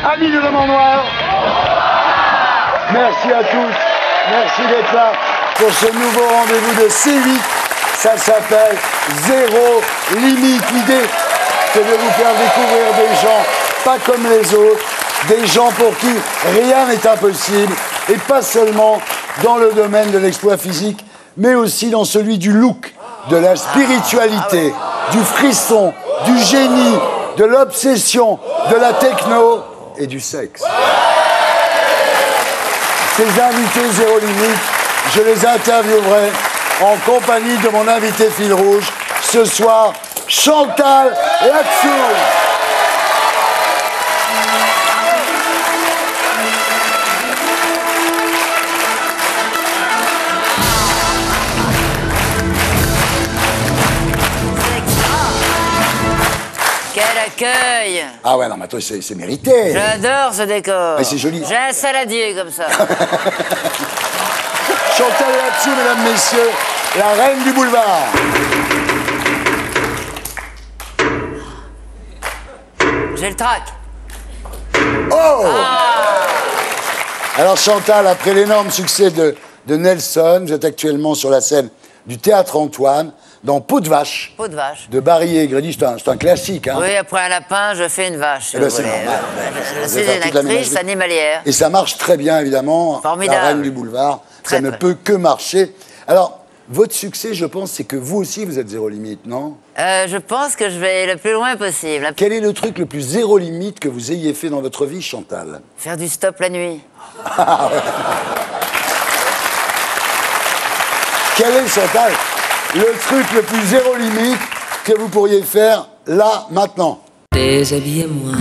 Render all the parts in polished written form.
Amis de l'homme en noir, merci à tous, merci d'être là pour ce nouveau rendez-vous de C8. Ça s'appelle Zéro Limite. L'idée, c'est de vous faire découvrir des gens pas comme les autres, des gens pour qui rien n'est impossible, et pas seulement dans le domaine de l'exploit physique, mais aussi dans celui du look, de la spiritualité, du frisson, du génie, de l'obsession, de la techno et du sexe. Ces invités Zéro Limite, je les interviewerai en compagnie de mon invité fil rouge, ce soir, Chantal Latsou. Quel accueil! Ah ouais, non, mais toi, c'est mérité. J'adore ce décor. Mais c'est joli. J'ai un saladier comme ça. Chantal Latsou, mesdames, messieurs, la reine du boulevard. J'ai le trac. Oh! Alors Chantal, après l'énorme succès de Nelson, vous êtes actuellement sur la scène du Théâtre Antoine, dans Peau de vache. Peau de vache. De Barry et Grady, c'est un classique. Hein. Oui, après un lapin, je fais une vache. Si Eh ben, vous c'est voulez. normal. Je suis une actrice animalière. Et ça marche très bien, évidemment. Formidable. La reine du boulevard, Très, ça ne très. peut que marcher. Alors, votre succès, je pense, c'est que vous aussi, vous êtes zéro limite, non? Je pense que je vais le plus loin possible. Quel est le truc le plus zéro limite que vous ayez fait dans votre vie, Chantal? Faire du stop la nuit. Quel est, Chantal, le truc le plus zéro limite que vous pourriez faire là, maintenant? Déshabillez-moi.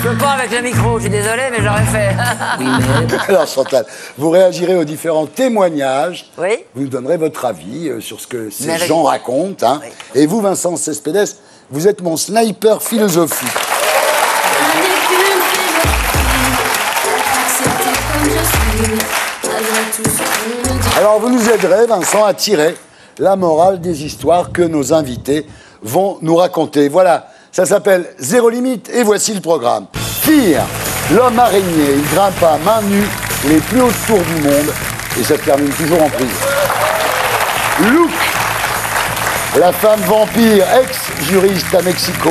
Je peux pas avec le micro, je suis désolé, mais j'aurais fait. Oui, mais... Alors, Chantal, vous réagirez aux différents témoignages. Oui. Vous nous donnerez votre avis sur ce que ces Mais avec- gens racontent. Hein. Oui. Et vous, Vincent Cespedes, vous êtes mon sniper philosophique. Alors, vous nous aiderez, Vincent, à tirer la morale des histoires que nos invités vont nous raconter. Voilà, ça s'appelle Zéro Limite et voici le programme. Fear, l'homme araignée, il grimpe à main nue les plus hautes tours du monde et ça se termine toujours en prison. Look, la femme vampire, ex-juriste à Mexico,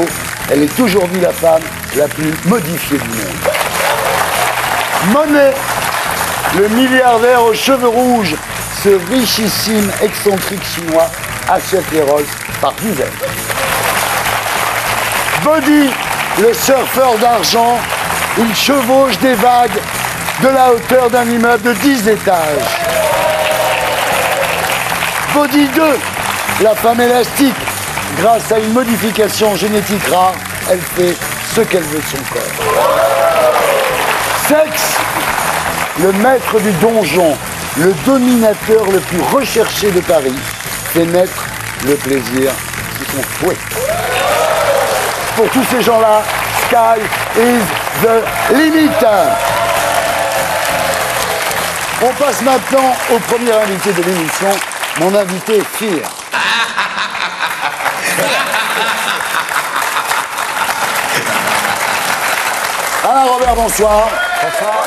elle est aujourd'hui la femme la plus modifiée du monde. Monet, le milliardaire aux cheveux rouges, ce richissime excentrique chinois achète les Rolls par dizaines. Body, le surfeur d'argent, il chevauche des vagues de la hauteur d'un immeuble de 10 étages. Body 2, la femme élastique, grâce à une modification génétique rare, elle fait ce qu'elle veut de son corps. Sexe, le maître du donjon, le dominateur le plus recherché de Paris, fait naître le plaisir sous son fouet. Pour tous ces gens-là, sky is the limit. On passe maintenant au premier invité de l'émission, mon invité Fear. Alain Robert, bonsoir. Bonsoir.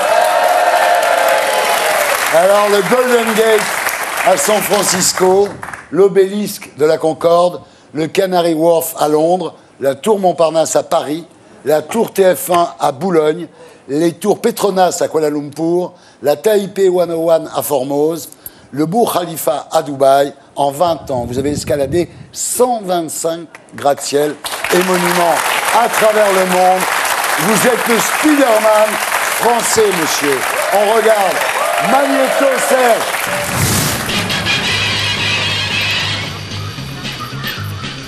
Alors, le Golden Gate à San Francisco, l'obélisque de la Concorde, le Canary Wharf à Londres, la tour Montparnasse à Paris, la tour TF1 à Boulogne, les tours Petronas à Kuala Lumpur, la Taipei 101 à Formose, le Burj Khalifa à Dubaï. En 20 ans, vous avez escaladé 125 gratte-ciel et monuments à travers le monde. Vous êtes le Spider-Man français, monsieur. On regarde Magnéto Serge.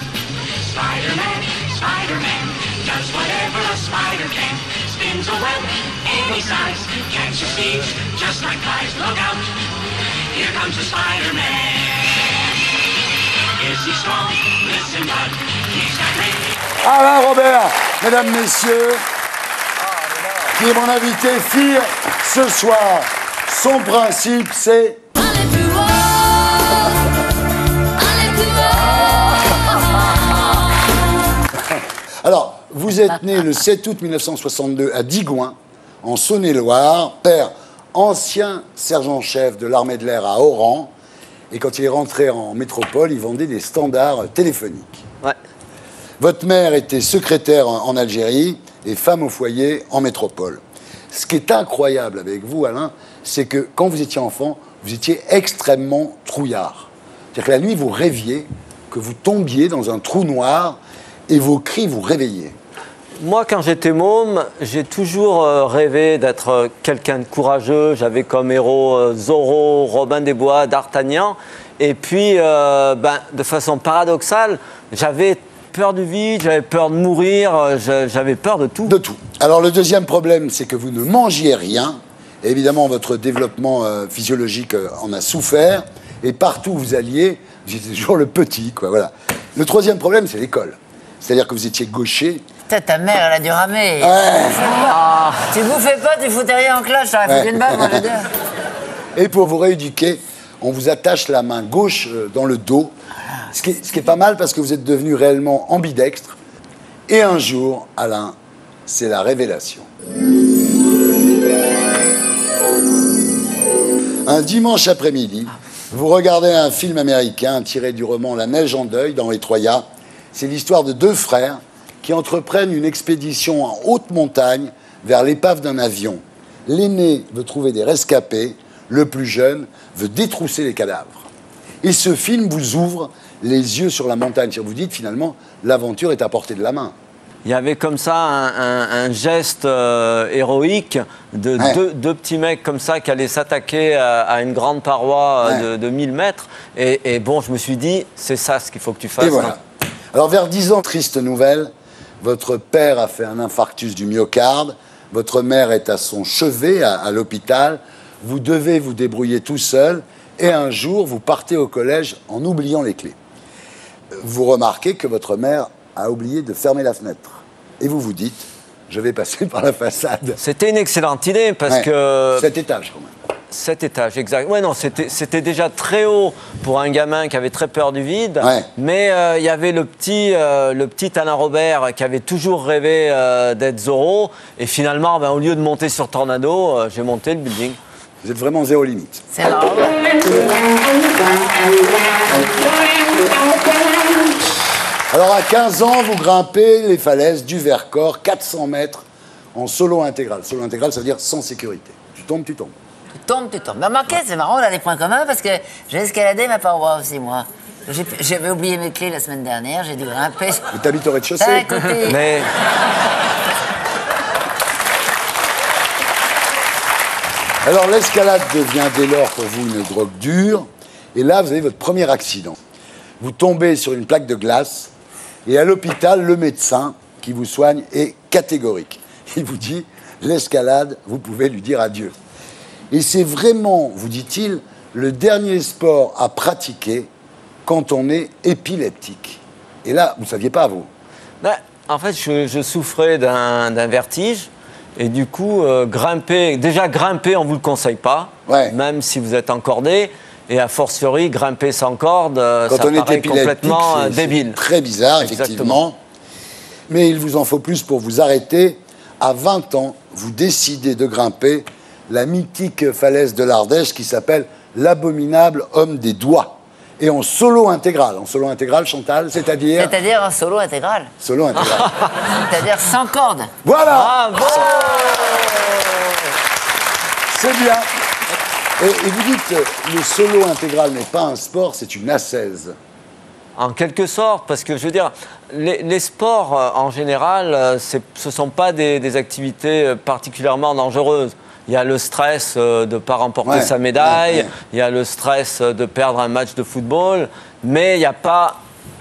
Spider-Man, Spider-Man, does whatever a spider can. Spins a web any size, catches thieves just like flies. Look out, here comes the Spider-Man. Is he strong? Listen. in mud. He's got rage. Alain Robert, mesdames, messieurs, qui est mon invité FIR ce soir. Son principe, c'est... Allez plus haut, allez plus haut. Alors, vous êtes né le 7 août 1962 à Digoin, en Saône-et-Loire, père ancien sergent-chef de l'armée de l'air à Oran, et quand il est rentré en métropole, il vendait des standards téléphoniques. Ouais. Votre mère était secrétaire en Algérie et femme au foyer en métropole. Ce qui est incroyable avec vous, Alain, c'est que quand vous étiez enfant, vous étiez extrêmement trouillard. C'est-à-dire que la nuit, vous rêviez que vous tombiez dans un trou noir et vos cris vous réveillaient. Moi, quand j'étais môme, j'ai toujours rêvé d'être quelqu'un de courageux. J'avais comme héros Zorro, Robin des Bois, D'Artagnan. Et puis, de façon paradoxale, j'avais peur du vide, j'avais peur de mourir, j'avais peur de tout. De tout. Alors le deuxième problème, c'est que vous ne mangiez rien. Et évidemment, votre développement physiologique en a souffert. Et partout où vous alliez, vous étiez toujours le petit, quoi. Voilà. Le troisième problème, c'est l'école. C'est-à-dire que vous étiez gaucher. Putain, ta mère, elle a dû ramer. Ouais. Tu bouffais pas, tu foutais rien en classe, ça aurait foutu une balle, moi, je veux dire. Et pour vous rééduquer, on vous attache la main gauche dans le dos. Ce qui est pas mal parce que vous êtes devenu réellement ambidextre. Et un jour, Alain, c'est la révélation. Un dimanche après-midi, vous regardez un film américain tiré du roman La neige en deuil d'Henri Troyat. C'est l'histoire de deux frères qui entreprennent une expédition en haute montagne vers l'épave d'un avion. L'aîné veut trouver des rescapés, le plus jeune veut détrousser les cadavres. Et ce film vous ouvre les yeux sur la montagne. Vous dites finalement, l'aventure est à portée de la main. Il y avait comme ça un geste héroïque de deux petits mecs comme ça qui allaient s'attaquer à une grande paroi de 1000 mètres. Et bon, je me suis dit, c'est ça ce qu'il faut que tu fasses. Et voilà. Alors vers 10 ans, triste nouvelle, votre père a fait un infarctus du myocarde, votre mère est à son chevet à l'hôpital, vous devez vous débrouiller tout seul, et un jour, vous partez au collège en oubliant les clés. Vous remarquez que votre mère a oublié de fermer la fenêtre. Et vous vous dites, je vais passer par la façade. C'était une excellente idée parce que... 7 étages quand même. 7 étages, exact. Ouais, non, c'était déjà très haut pour un gamin qui avait très peur du vide. Ouais. Mais il y avait le petit Alain Robert qui avait toujours rêvé d'être Zorro. Et finalement, au lieu de monter sur Tornado, j'ai monté le building. Vous êtes vraiment zéro limite. C'est marrant. Alors à 15 ans, vous grimpez les falaises du Vercors, 400 mètres, en solo intégral. Solo intégral, ça veut dire sans sécurité. Tu tombes, tu tombes. Tu tombes. Mais remarquez, c'est marrant, on a des points communs parce que j'ai escaladé ma paroi aussi, moi. J'avais oublié mes clés la semaine dernière, j'ai dû grimper. Et t'habites au rez-de-chaussée. Ah, écoutez, Mais Alors l'escalade devient dès lors pour vous une drogue dure. Et là, vous avez votre premier accident. Vous tombez sur une plaque de glace. Et à l'hôpital, le médecin qui vous soigne est catégorique. Il vous dit, l'escalade, vous pouvez lui dire adieu. Et c'est vraiment, vous dit-il, le dernier sport à pratiquer quand on est épileptique. Et là, vous ne saviez pas, vous. en fait, je souffrais d'un vertige. Et du coup, grimper, on ne vous le conseille pas, même si vous êtes encordé. Et a fortiori, grimper sans corde, quand ça on est paraît épileptique, complètement débile. Très bizarre, effectivement. Mais il vous en faut plus pour vous arrêter. À 20 ans, vous décidez de grimper la mythique falaise de l'Ardèche qui s'appelle l'abominable homme des doigts. Et en solo intégral. En solo intégral, Chantal, c'est-à-dire... C'est-à-dire un solo intégral. Solo intégral. C'est-à-dire sans corde. Voilà. Bravo. C'est bien. Et vous dites, le solo intégral n'est pas un sport, c'est une ascèse. En quelque sorte, parce que je veux dire, les sports en général, ce ne sont pas des activités particulièrement dangereuses. Il y a le stress de ne pas remporter sa médaille, il y a le stress de perdre un match de football, mais il n'y a pas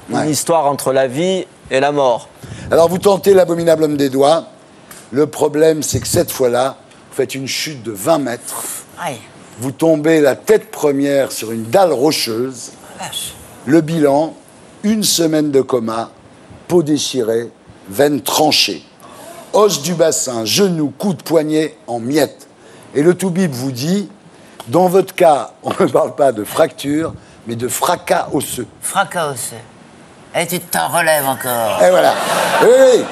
une histoire entre la vie et la mort. Alors vous tentez l'abominable homme des doigts. Le problème, c'est que cette fois-là, vous faites une chute de 20 mètres. Aïe. Vous tombez la tête première sur une dalle rocheuse. Vache. Le bilan, 1 semaine de coma, peau déchirée, veine tranchée, os du bassin, genou, coude, poignet en miettes. Et le toubib vous dit, dans votre cas, on ne parle pas de fracture, mais de fracas osseux. Fracas osseux. Et tu t'en relèves encore. Et voilà. Oui, oui.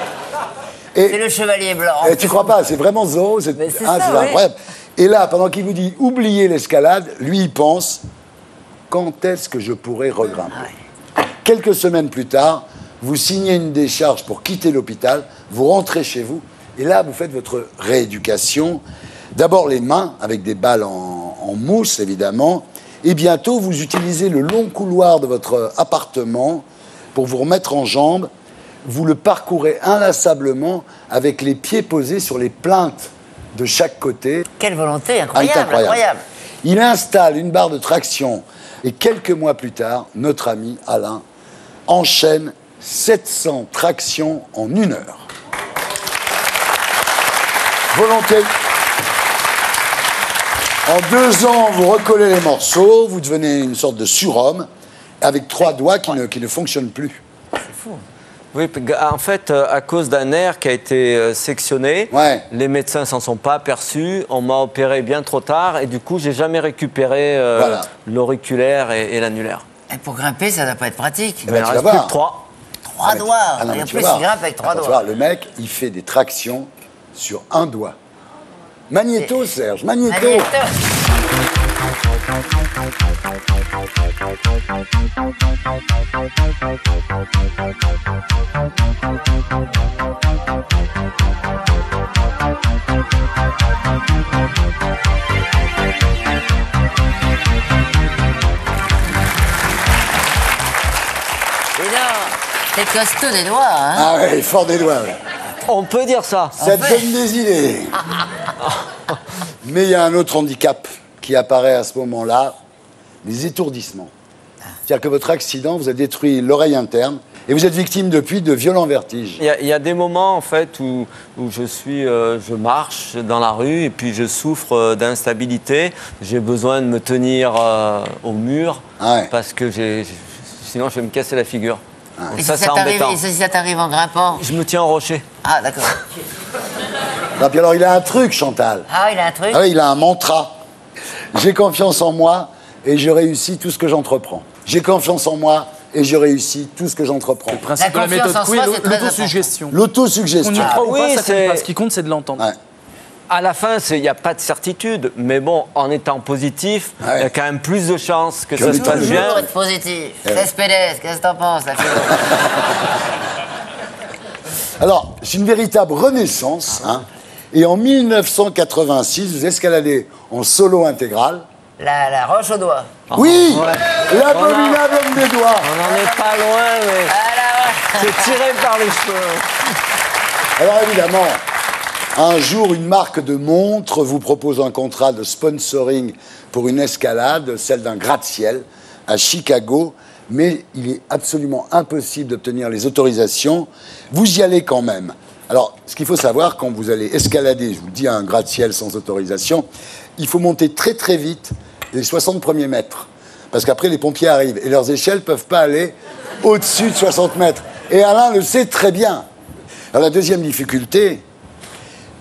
C'est le chevalier blanc. Et tu crois pas, c'est vraiment Zorro, Mais c'est c'est ça, oui. incroyable. Et là, pendant qu'il vous dit oubliez l'escalade, lui il pense quand est-ce que je pourrai regrimper. Quelques semaines plus tard, vous signez une décharge pour quitter l'hôpital, vous rentrez chez vous, et là vous faites votre rééducation. D'abord les mains, avec des balles en mousse évidemment, et bientôt vous utilisez le long couloir de votre appartement pour vous remettre en jambes. Vous le parcourez inlassablement avec les pieds posés sur les plinthes de chaque côté. Quelle volonté, Ah, il est incroyable, incroyable. incroyable. Il installe une barre de traction et quelques mois plus tard, notre ami Alain enchaîne 700 tractions en 1 heure. Volonté. En 2 ans, vous recollez les morceaux, vous devenez une sorte de surhomme avec 3 doigts qui ne fonctionnent plus. Oui, en fait, à cause d'un nerf qui a été sectionné, Ouais. les médecins s'en sont pas aperçus. On m'a opéré bien trop tard et du coup, j'ai jamais récupéré Voilà. l'auriculaire et l'annulaire. Et pour grimper, ça doit pas être pratique. Eh ben, Il tu en vas reste plus voir. que 3. 3 doigts. Ah non, mais Et en tu plus, vas voir. il grimpe avec 3 Attends, tu doigts. vois, le mec, il fait des tractions sur 1 doigt. Magnéto, Serge, magnéto. Magnéto. Dis donc, t'es costaud des doigts, hein? Ah ouais, fort des doigts. Ouais. On peut dire ça. Ça te donne des idées. Mais il y a un autre handicap qui apparaît à ce moment-là, les étourdissements. C'est-à-dire que votre accident vous a détruit l'oreille interne et vous êtes victime depuis de violents vertiges. Il y a des moments en fait où je marche dans la rue et puis je souffre d'instabilité. J'ai besoin de me tenir au mur Ah ouais. parce que sinon je vais me casser la figure. Donc Et ça, si c'est ça t'arrive, embêtant. et si ça t'arrive en grimpant? Je me tiens au rocher. Ah, d'accord. Et puis alors, il a un truc, Chantal. Ah, il a un truc? Ah oui, il a un mantra. J'ai confiance en moi et je réussis tout ce que j'entreprends. J'ai confiance en moi et je réussis tout ce que j'entreprends. Le principe de la confiance méthode en Coué, soi, c'est très l'autosuggestion. On L'autosuggestion. y croit ou oui, pas, ça compte c'est- pas. Ce qui compte, c'est de l'entendre. Ouais. À la fin, il n'y a pas de certitude, mais bon, en étant positif, il Ouais. y a quand même plus de chances que Que ça du se passe tout. bien. Toujours être positif. Cespedes, qu'est-ce que t'en penses, la philo? Alors, c'est une véritable renaissance. Hein. Et en 1986, vous escaladez en solo intégral. La roche au doigt. Oui, l'abominable homme des doigts. On n'en est pas loin, mais c'est tiré par les cheveux. Alors évidemment, un jour, une marque de montre vous propose un contrat de sponsoring pour une escalade, celle d'un gratte-ciel à Chicago, mais il est absolument impossible d'obtenir les autorisations. Vous y allez quand même. Alors, ce qu'il faut savoir, quand vous allez escalader, je vous le dis, un gratte-ciel sans autorisation, il faut monter très très vite les 60 premiers mètres. Parce qu'après, les pompiers arrivent et leurs échelles ne peuvent pas aller au-dessus de 60 mètres. Et Alain le sait très bien. Alors, la deuxième difficulté,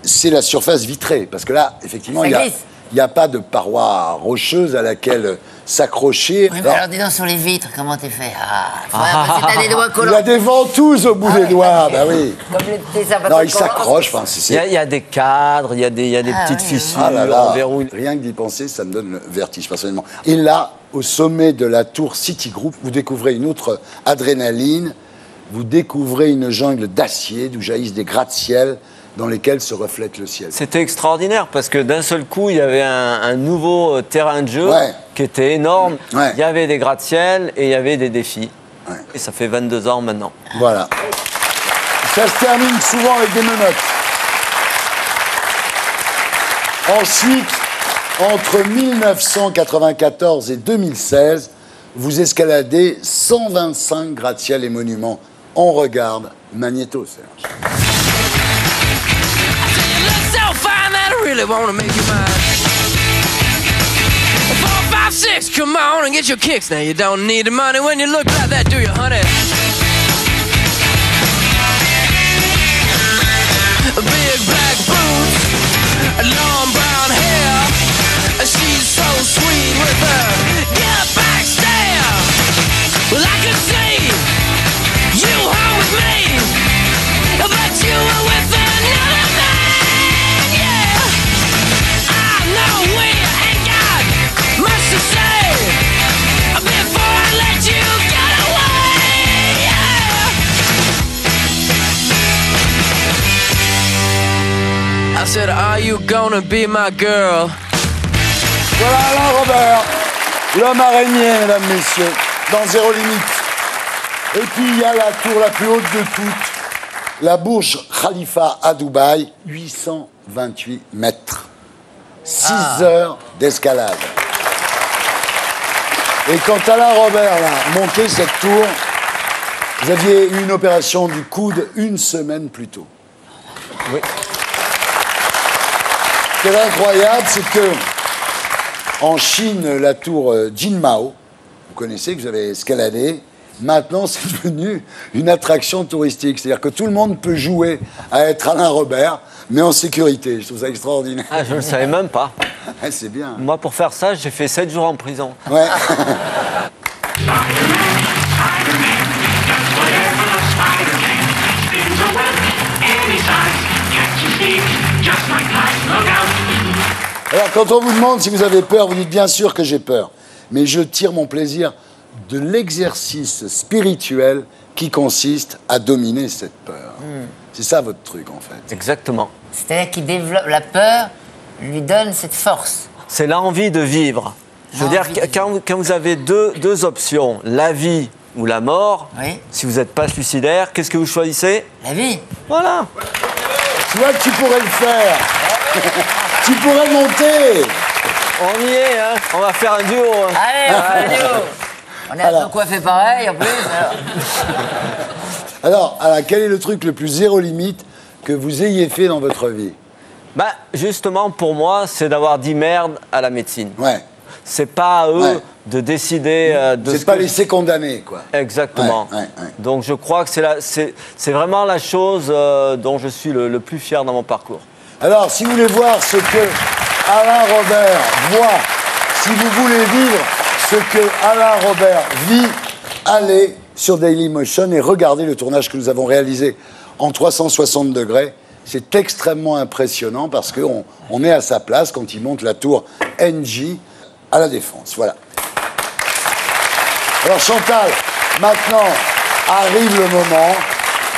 c'est la surface vitrée. Parce que là, effectivement, Ça il glisse. n'y a pas de paroi rocheuse à laquelle s'accrocher. Oui, mais alors dis donc sur les vitres, comment t'es fait? Ah, faudrait pas si t'as des doigts il collants. a des ventouses au bout des doigts, bah oui. Comme les petits sympathiques Non, il collants. s'accroche. Enfin, Il y a des cadres, il y a des Ah petites oui, fissures, Ah là là, on verrouille. rien que d'y penser, ça me donne le vertige personnellement. Et là, au sommet de la tour Citigroup, vous découvrez une autre adrénaline, vous découvrez une jungle d'acier d'où jaillissent des gratte-ciel dans lesquels se reflète le ciel. C'était extraordinaire parce que d'un seul coup, il y avait un nouveau terrain de jeu Ouais. qui était énorme. Ouais. Il y avait des gratte-ciel et il y avait des défis. Ouais. Et ça fait 22 ans maintenant. Voilà. Ça se termine souvent avec des menottes. Ensuite, entre 1994 et 2016, vous escaladez 125 gratte-ciel et monuments. On regarde Magnéto, Serge. You look so fine that I really wanna make you mine. 4, 5, 6, come on and get your kicks. Now you don't need the money when you look like that, do you, honey? Big black boots, long brown hair. She's so sweet with her get back stare. Well, I could see you home with me, but you were with another man, yeah. I know we ain't got much to say before I let you get away, yeah. I said, are you gonna be my girl? Voilà Alain Robert, l'homme araignée, mesdames, messieurs, dans Zéro Limite. Et puis il y a la tour la plus haute de toutes, la Burj Khalifa à Dubaï, 828 mètres. 6 heures d'escalade. Et quand Alain Robert a monté cette tour, vous aviez eu une opération du coude 1 semaine plus tôt. Oui. Ce qui est incroyable, c'est que en Chine, la tour Jinmao, vous connaissez, que vous avez escaladé, maintenant c'est devenu une attraction touristique. C'est-à-dire que tout le monde peut jouer à être Alain Robert, mais en sécurité. Je trouve ça extraordinaire. Ah, je ne le savais même pas. C'est bien. Moi, pour faire ça, j'ai fait 7 jours en prison. Ouais. Alors, quand on vous demande si vous avez peur, vous dites bien sûr que j'ai peur. Mais je tire mon plaisir de l'exercice spirituel qui consiste à dominer cette peur. C'est ça votre truc, en fait. Exactement. C'est-à-dire qu'il développe la peur, lui donne cette force. C'est l'envie de vivre. Je veux dire, quand vous avez deux options, la vie ou la mort, oui. Si vous n'êtes pas suicidaire, qu'est-ce que vous choisissez? La vie. Voilà. Tu vois que tu pourrais le faire. Tu pourrais monter. On y est, hein. On va faire un duo. Hein. Allez, on fait un duo. On est un peu coiffés pareil, en plus. Alors, quel est le truc le plus zéro limite que vous ayez fait dans votre vie? Bah, justement, pour moi, c'est d'avoir dit merde à la médecine. Ouais. C'est pas à eux de décider de Vous n'êtes pas laissé condamner, quoi. Exactement. Ouais. Donc, je crois que c'est vraiment la chose dont je suis le plus fier dans mon parcours. Alors, si vous voulez voir ce que Alain Robert voit, si vous voulez vivre ce que Alain Robert vit, allez sur Dailymotion et regardez le tournage que nous avons réalisé en 360 degrés. C'est extrêmement impressionnant parce qu'on est à sa place quand il monte la tour NJ à la Défense. Voilà. Alors Chantal, maintenant arrive le moment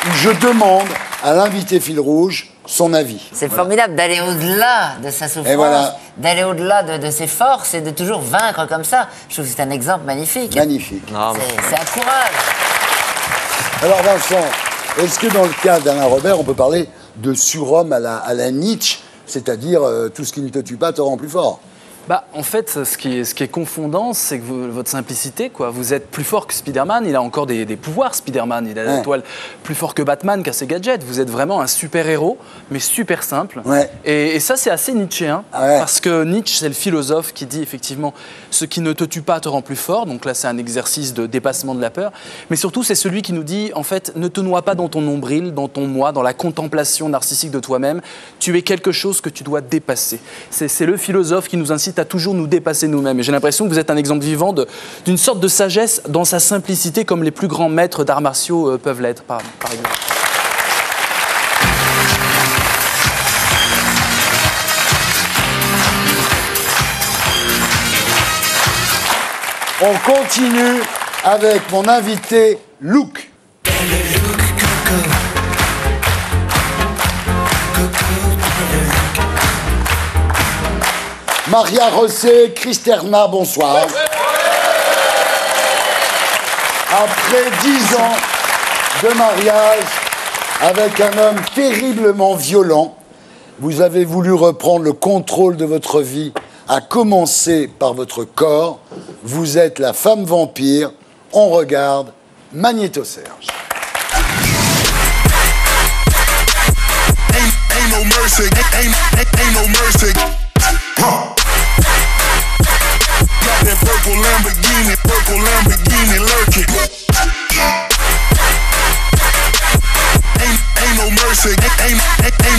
où je demande à l'invité fil rouge son avis. C'est formidable d'aller au-delà de sa souffrance, d'aller au-delà de ses forces et de toujours vaincre comme ça. Je trouve que c'est un exemple magnifique. Magnifique. C'est un courage. Alors Vincent, est-ce que dans le cas d'Alain Robert, on peut parler de surhomme à la Nietzsche, c'est-à-dire tout ce qui ne te tue pas te rend plus fort? Bah, en fait, ce qui est confondant, c'est que votre simplicité, quoi. Vous êtes plus fort que Spider-Man, il a encore des pouvoirs, Spider-Man. Il a la toile plus fort que Batman, qui a ses gadgets. Vous êtes vraiment un super-héros, mais super simple. Ouais. Et ça, c'est assez nietzschéen, parce que Nietzsche, c'est le philosophe qui dit effectivement ce qui ne te tue pas te rend plus fort. Donc là, c'est un exercice de dépassement de la peur. Mais surtout, c'est celui qui nous dit, en fait, ne te noie pas dans ton nombril, dans ton moi, dans la contemplation narcissique de toi-même. Tu es quelque chose que tu dois dépasser. C'est le philosophe qui nous incite à toujours nous dépasser nous-mêmes. Et j'ai l'impression que vous êtes un exemple vivant d'une sorte de sagesse dans sa simplicité, comme les plus grands maîtres d'arts martiaux peuvent l'être, par exemple. On continue avec mon invité Luc. Maria Rosset, Christerna, bonsoir. Après 10 ans de mariage avec un homme terriblement violent, vous avez voulu reprendre le contrôle de votre vie, à commencer par votre corps. Vous êtes la femme vampire. On regarde Magnéto Serge. Ain't no mercy, ain't no mercy. Huh. Got that purple Lamborghini lurking. Ain't no mercy, ain't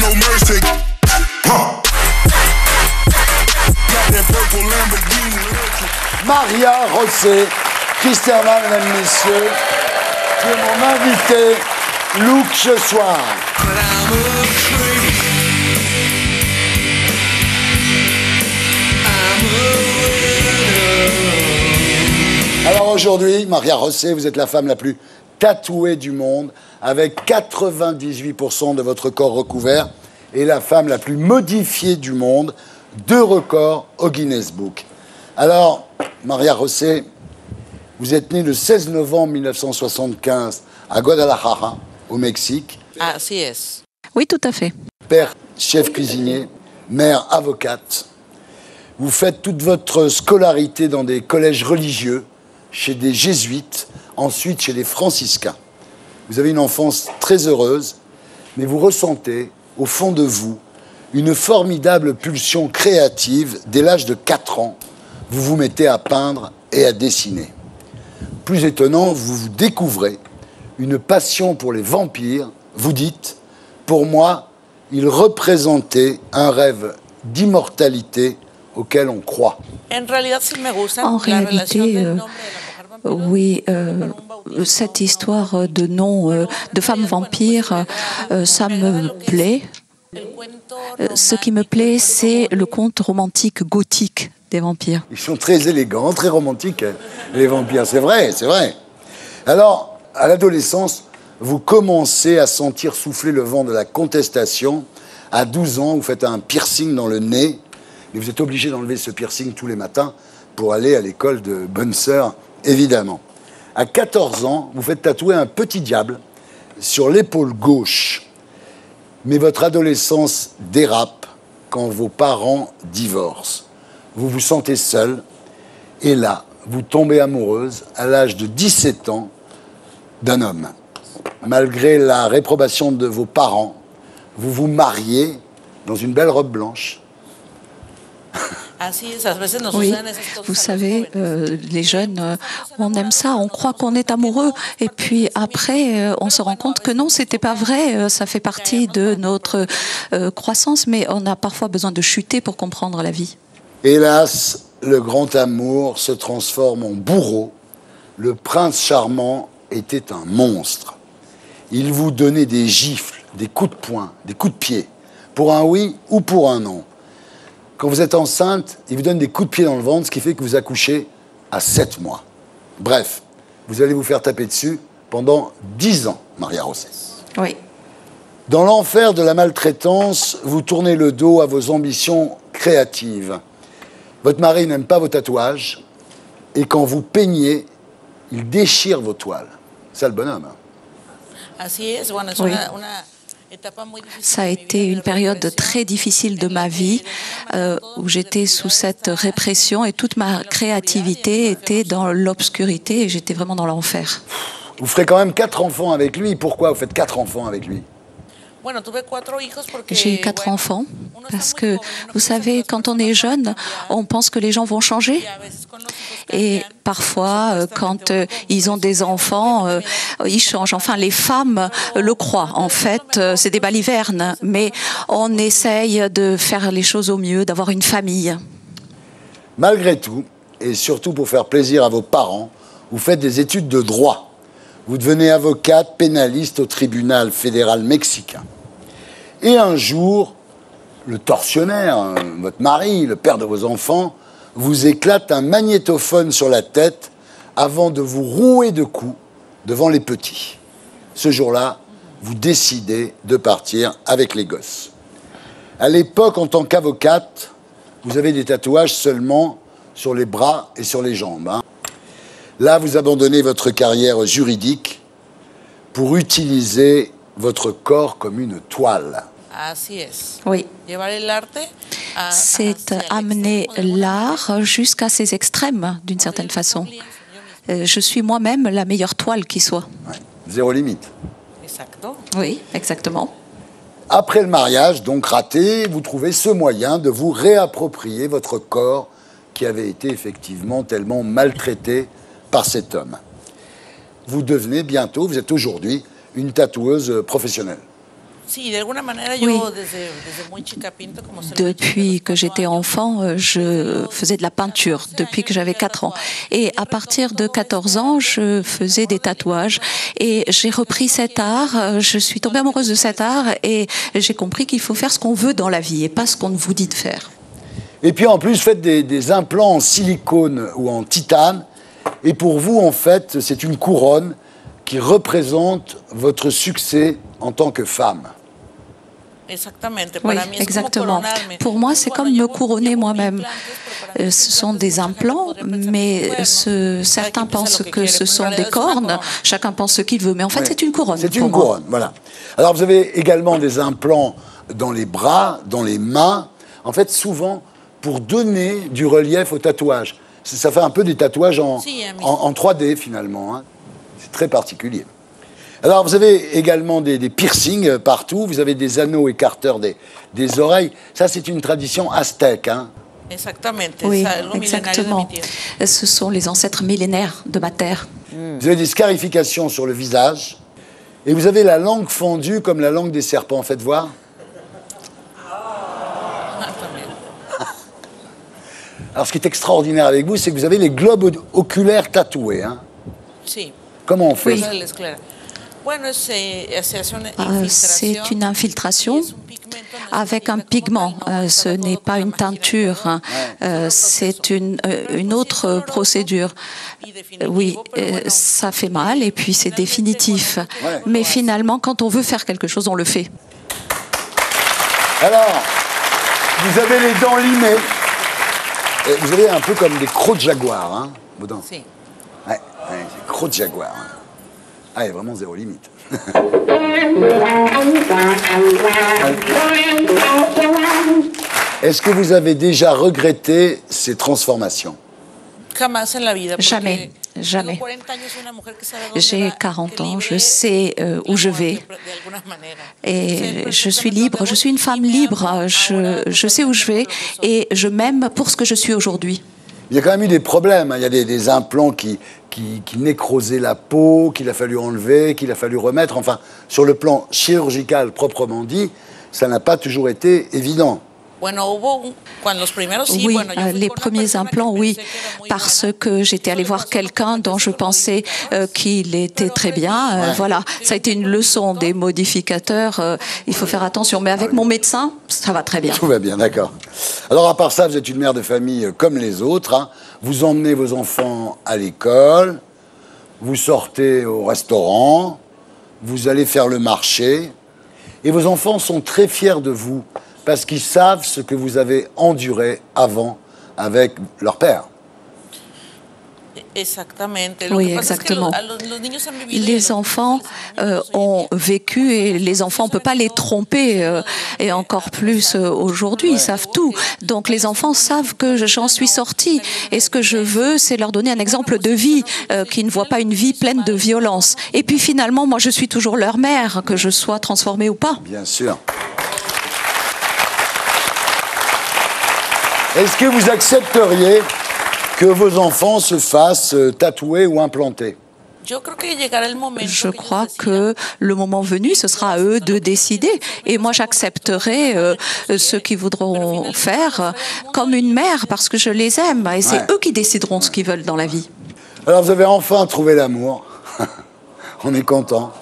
no mercy. Got that purple Lamborghini lurking. Maria Rosset, Christerman, mesdames, messieurs, qui est mon invité look ce soir. Alors aujourd'hui, Maria Rosset, vous êtes la femme la plus tatouée du monde, avec 98% de votre corps recouvert, et la femme la plus modifiée du monde, 2 records au Guinness Book. Alors, Maria Rosset, vous êtes née le 16 novembre 1975 à Guadalajara, au Mexique. Así es. Oui, tout à fait. Père, chef cuisinier, mère, avocate. Vous faites toute votre scolarité dans des collèges religieux, chez des jésuites, ensuite chez les franciscains. Vous avez une enfance très heureuse, mais vous ressentez, au fond de vous, une formidable pulsion créative. Dès l'âge de 4 ans, vous vous mettez à peindre et à dessiner. Plus étonnant, vous vous découvrez une passion pour les vampires. Vous dites, pour moi, ils représentaient un rêve d'immortalité auquel on croit. En réalité, oui, cette histoire de nom de femme vampire, ça me plaît. Ce qui me plaît, c'est le conte romantique gothique des vampires. Ils sont très élégants, très romantiques, les vampires, c'est vrai, c'est vrai. Alors, à l'adolescence, vous commencez à sentir souffler le vent de la contestation. À 12 ans, vous faites un piercing dans le nez, et vous êtes obligé d'enlever ce piercing tous les matins pour aller à l'école de bonne sœur, évidemment. À 14 ans, vous faites tatouer un petit diable sur l'épaule gauche. Mais votre adolescence dérape quand vos parents divorcent. Vous vous sentez seule, et là, vous tombez amoureuse, à l'âge de 17 ans, d'un homme. Malgré la réprobation de vos parents, vous vous mariez dans une belle robe blanche. Oui, vous savez, les jeunes, on aime ça, on croit qu'on est amoureux, et puis après, on se rend compte que non, c'était pas vrai, ça fait partie de notre croissance, mais on a parfois besoin de chuter pour comprendre la vie. Hélas, le grand amour se transforme en bourreau. Le prince charmant était un monstre. Il vous donnait des gifles, des coups de poing, des coups de pied, pour un oui ou pour un non. Quand vous êtes enceinte, il vous donne des coups de pied dans le ventre, ce qui fait que vous accouchez à 7 mois. Bref, vous allez vous faire taper dessus pendant 10 ans, Maria Rosset. Oui. Dans l'enfer de la maltraitance, vous tournez le dos à vos ambitions créatives. Votre mari n'aime pas vos tatouages, et quand vous peignez, il déchire vos toiles. C'est le bonhomme. Oui. Ça a été une période très difficile de ma vie où j'étais sous cette répression et toute ma créativité était dans l'obscurité et j'étais vraiment dans l'enfer. Vous ferez quand même 4 enfants avec lui. Pourquoi vous faites 4 enfants avec lui? J'ai eu 4 enfants parce que, vous savez, quand on est jeune, on pense que les gens vont changer. Et parfois, quand ils ont des enfants, ils changent. Enfin, les femmes le croient. En fait, c'est des balivernes. Mais on essaye de faire les choses au mieux, d'avoir une famille. Malgré tout, et surtout pour faire plaisir à vos parents, vous faites des études de droit. Vous devenez avocate pénaliste au tribunal fédéral mexicain. Et un jour, le tortionnaire, votre mari, le père de vos enfants, vous éclate un magnétophone sur la tête avant de vous rouer de coups devant les petits. Ce jour-là, vous décidez de partir avec les gosses. À l'époque, en tant qu'avocate, vous avez des tatouages seulement sur les bras et sur les jambes. Là, vous abandonnez votre carrière juridique pour utiliser votre corps comme une toile. Oui. C'est amener l'art jusqu'à ses extrêmes, d'une certaine façon. Je suis moi-même la meilleure toile qui soit. Ouais. Zéro limite. Oui, exactement. Après le mariage, donc raté, vous trouvez ce moyen de vous réapproprier votre corps qui avez été effectivement tellement maltraitée par cet homme. Vous devenez bientôt, vous êtes aujourd'hui, une tatoueuse professionnelle. Depuis que j'étais enfant, je faisais de la peinture, depuis que j'avais 4 ans. Et à partir de 14 ans, je faisais des tatouages. Et j'ai repris cet art, je suis tombée amoureuse de cet art et j'ai compris qu'il faut faire ce qu'on veut dans la vie et pas ce qu'on vous dit de faire. Et puis en plus, faites des implants en silicone ou en titane. Et pour vous, en fait, c'est une couronne qui représente votre succès en tant que femme. Oui, exactement. Pour moi, c'est comme me couronner moi-même. Ce sont des implants, mais certains pensent que ce sont des cornes. Chacun pense ce qu'il veut, mais en fait, c'est une couronne. C'est une couronne, voilà. Alors, vous avez également des implants dans les bras, dans les mains. En fait, souvent, pour donner du relief au tatouage. Ça fait un peu des tatouages en 3D, finalement. Hein. C'est très particulier. Alors, vous avez également des piercings partout. Vous avez des anneaux écarteurs des oreilles. Ça, c'est une tradition aztèque. Hein. Oui, exactement. Ce sont les ancêtres millénaires de ma terre. Vous avez des scarifications sur le visage. Et vous avez la langue fendue comme la langue des serpents. Faites voir. Alors, ce qui est extraordinaire avec vous, c'est que vous avez les globes oculaires tatoués. Hein. Comment on fait? Oui. C'est une infiltration avec un pigment. Ce n'est pas une teinture, hein. C'est une autre procédure. Oui, ça fait mal et puis c'est définitif. Ouais. Mais finalement, quand on veut faire quelque chose, on le fait. Alors, vous avez les dents limées. Et vous avez un peu comme des crocs de jaguar, hein, vos dents. Si. Ouais, des crocs de jaguar. Hein. Ah, il y a vraiment zéro limite. Est-ce que vous avez déjà regretté ces transformations? Jamais, jamais. J'ai 40 ans, je sais où je vais et je suis libre, je suis une femme libre, je sais où je vais et je m'aime pour ce que je suis aujourd'hui. Il y a quand même eu des problèmes, hein. Il y a des implants qui nécrosaient la peau, qu'il a fallu enlever, qu'il a fallu remettre. Enfin, sur le plan chirurgical proprement dit, ça n'a pas toujours été évident. Oui, les premiers implants, oui, parce que j'étais allée voir quelqu'un dont je pensais qu'il était très bien. Voilà, ça a été une leçon des modificateurs. Il faut faire attention, mais avec mon médecin, ça va très bien. Tout va bien, d'accord. Alors, à part ça, vous êtes une mère de famille comme les autres. Hein. Vous emmenez vos enfants à l'école, vous sortez au restaurant, vous allez faire le marché, et vos enfants sont très fiers de vous. Parce qu'ils savent ce que vous avez enduré avant avec leur père. Oui, exactement. Les enfants ont vécu et les enfants, on ne peut pas les tromper et encore plus aujourd'hui, ils savent tout. Donc les enfants savent que j'en suis sortie et ce que je veux, c'est leur donner un exemple de vie qui ne voit pas une vie pleine de violence. Et puis finalement, moi je suis toujours leur mère, que je sois transformée ou pas. Bien sûr. Est-ce que vous accepteriez que vos enfants se fassent tatouer ou implanter? Je crois que le moment venu, ce sera à eux de décider. Et moi, j'accepterai ceux qui voudront faire comme une mère parce que je les aime. Et c'est eux qui décideront ce qu'ils veulent dans la vie. Alors, vous avez enfin trouvé l'amour. On est content.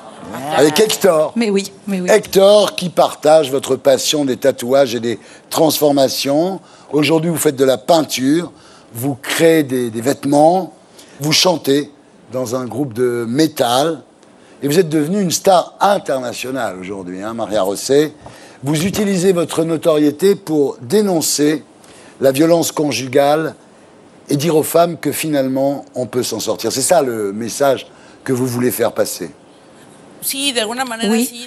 Avec Hector. Mais oui, mais oui. Hector qui partage votre passion des tatouages et des transformations. Aujourd'hui, vous faites de la peinture, vous créez des vêtements, vous chantez dans un groupe de métal et vous êtes devenue une star internationale aujourd'hui, hein, Maria Rosset. Vous utilisez votre notoriété pour dénoncer la violence conjugale et dire aux femmes que finalement, on peut s'en sortir. C'est ça le message que vous voulez faire passer. Oui,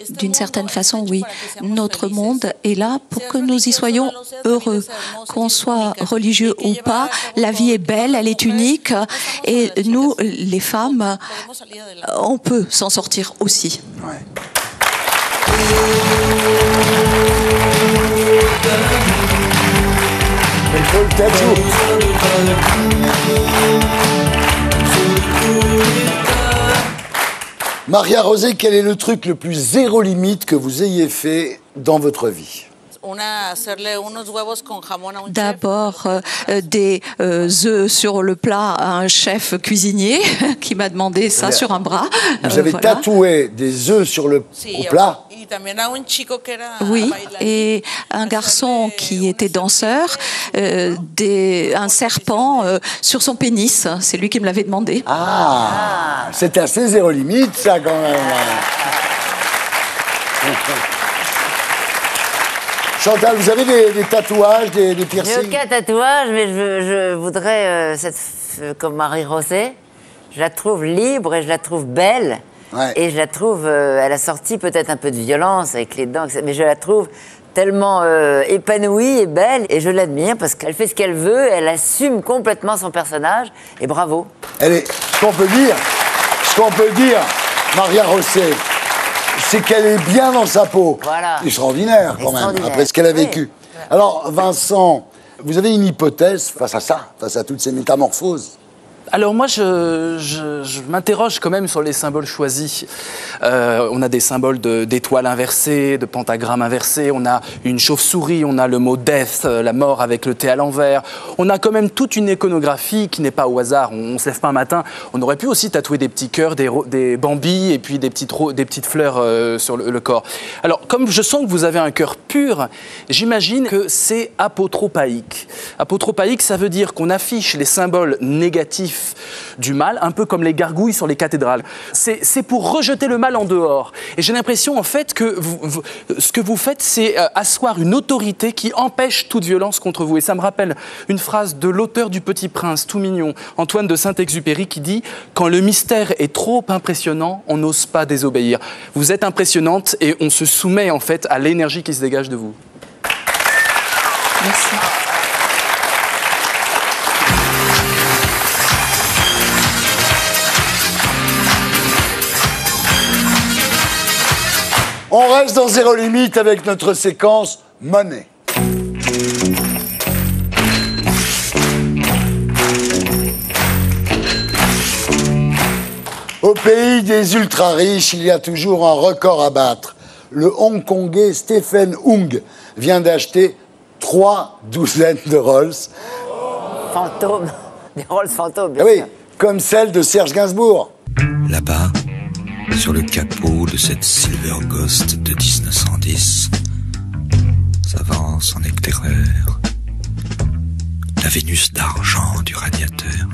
d'une certaine façon, oui. Notre monde est là pour que nous y soyons heureux. Qu'on soit religieux ou pas, la vie est belle, elle est unique. Et nous, les femmes, on peut s'en sortir aussi. Ouais. Paul Tadjou. Maria Rosé, quel est le truc le plus zéro limite que vous ayez fait dans votre vie? D'abord, des œufs sur le plat à un chef cuisinier qui m'a demandé ça sur un bras. Vous avez tatoué des œufs sur le au plat? Oui, et un garçon qui était danseur, un serpent sur son pénis. C'est lui qui me l'avait demandé. Ah, c'est assez zéro limite, ça, quand même. Chantal, vous avez des tatouages, des piercings? J'ai aucun tatouage, mais je voudrais, comme Marie Rosé, je la trouve libre et je la trouve belle. Ouais. Et je la trouve, elle a sorti peut-être un peu de violence avec les dents, mais je la trouve tellement épanouie et belle. Et je l'admire parce qu'elle fait ce qu'elle veut, elle assume complètement son personnage. Et bravo. Ce qu'on peut dire, Maria Rosé, c'est qu'elle est bien dans sa peau. Voilà. Extraordinaire, quand même, après ce qu'elle a vécu. Oui. Alors, Vincent, vous avez une hypothèse face à ça, face à toutes ces métamorphoses? Alors moi, je m'interroge quand même sur les symboles choisis. On a des symboles d'étoiles inversées, de pentagrammes inversés, on a une chauve-souris, on a le mot death, la mort avec le T à l'envers. On a quand même toute une iconographie qui n'est pas au hasard. On ne se lève pas un matin. On aurait pu aussi tatouer des petits cœurs, des bambis et puis des petites fleurs sur le corps. Alors, comme je sens que vous avez un cœur pur, j'imagine que c'est apotropaïque. Apotropaïque, ça veut dire qu'on affiche les symboles négatifs du mal, un peu comme les gargouilles sur les cathédrales. C'est pour rejeter le mal en dehors. Et j'ai l'impression, en fait, que ce que vous faites, c'est asseoir une autorité qui empêche toute violence contre vous. Et ça me rappelle une phrase de l'auteur du Petit Prince, tout mignon, Antoine de Saint-Exupéry, qui dit « Quand le mystère est trop impressionnant, on n'ose pas désobéir. » Vous êtes impressionnante et on se soumet, en fait, à l'énergie qui se dégage de vous. Merci. On reste dans Zéro Limite avec notre séquence monnaie. Au pays des ultra-riches, il y a toujours un record à battre. Le Hongkongais Stephen Hung vient d'acheter 3 douzaines de Rolls. Fantômes, des Rolls fantômes, bien oui, sûr. comme celle de Serge Gainsbourg. Là-bas, sur le capot de cette Silver Ghost de 1910, s'avance en éclaireur la Vénus d'argent du radiateur.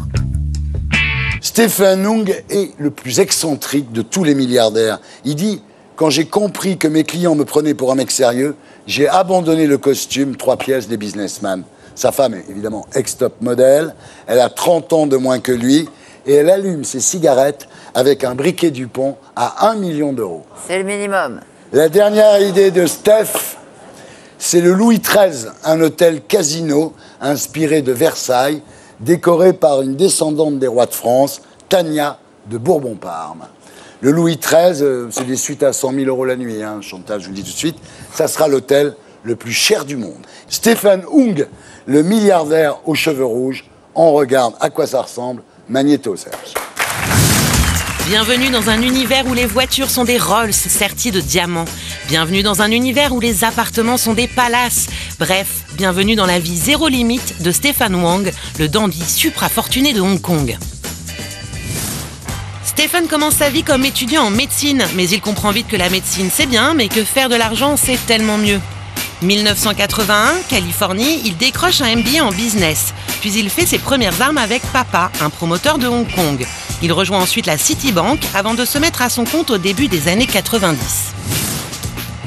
Stephen Hung est le plus excentrique de tous les milliardaires. Il dit « Quand j'ai compris que mes clients me prenaient pour un mec sérieux, j'ai abandonné le costume 3 pièces des businessmen. » Sa femme est évidemment ex-top modèle, elle a 30 ans de moins que lui, et elle allume ses cigarettes avec un briquet Dupont à 1 million d'euros. C'est le minimum. La dernière idée de Steph, c'est le Louis XIII, un hôtel casino inspiré de Versailles, décoré par une descendante des rois de France, Tania de Bourbon-Parme. Le Louis XIII, c'est des suites à 100 000 euros la nuit, hein, Chantal, je vous le dis tout de suite, ça sera l'hôtel le plus cher du monde. Stephen Hung, le milliardaire aux cheveux rouges, on regarde à quoi ça ressemble. Magnéto, Serge. Bienvenue dans un univers où les voitures sont des Rolls sertis de diamants. Bienvenue dans un univers où les appartements sont des palaces. Bref, bienvenue dans la vie zéro limite de Stephen Hung, le dandy supra-fortuné de Hong Kong. Stephen commence sa vie comme étudiant en médecine, mais il comprend vite que la médecine c'est bien, mais que faire de l'argent c'est tellement mieux. 1981, Californie, il décroche un MBA en business. Puis il fait ses premières armes avec Papa, un promoteur de Hong Kong. Il rejoint ensuite la Citibank avant de se mettre à son compte au début des années 90.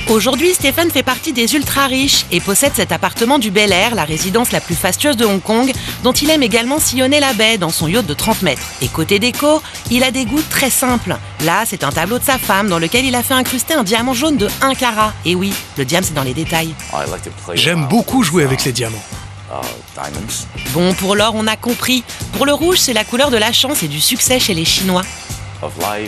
Aujourd'hui, Stephen fait partie des ultra-riches et possède cet appartement du Bel Air, la résidence la plus fastueuse de Hong Kong, dont il aime également sillonner la baie dans son yacht de 30 mètres. Et côté déco, il a des goûts très simples. Là, c'est un tableau de sa femme dans lequel il a fait incruster un diamant jaune de 1 carat. Et oui, le diamant, c'est dans les détails. J'aime beaucoup jouer avec les diamants. Bon, pour l'or, on a compris. Pour le rouge, c'est la couleur de la chance et du succès chez les Chinois.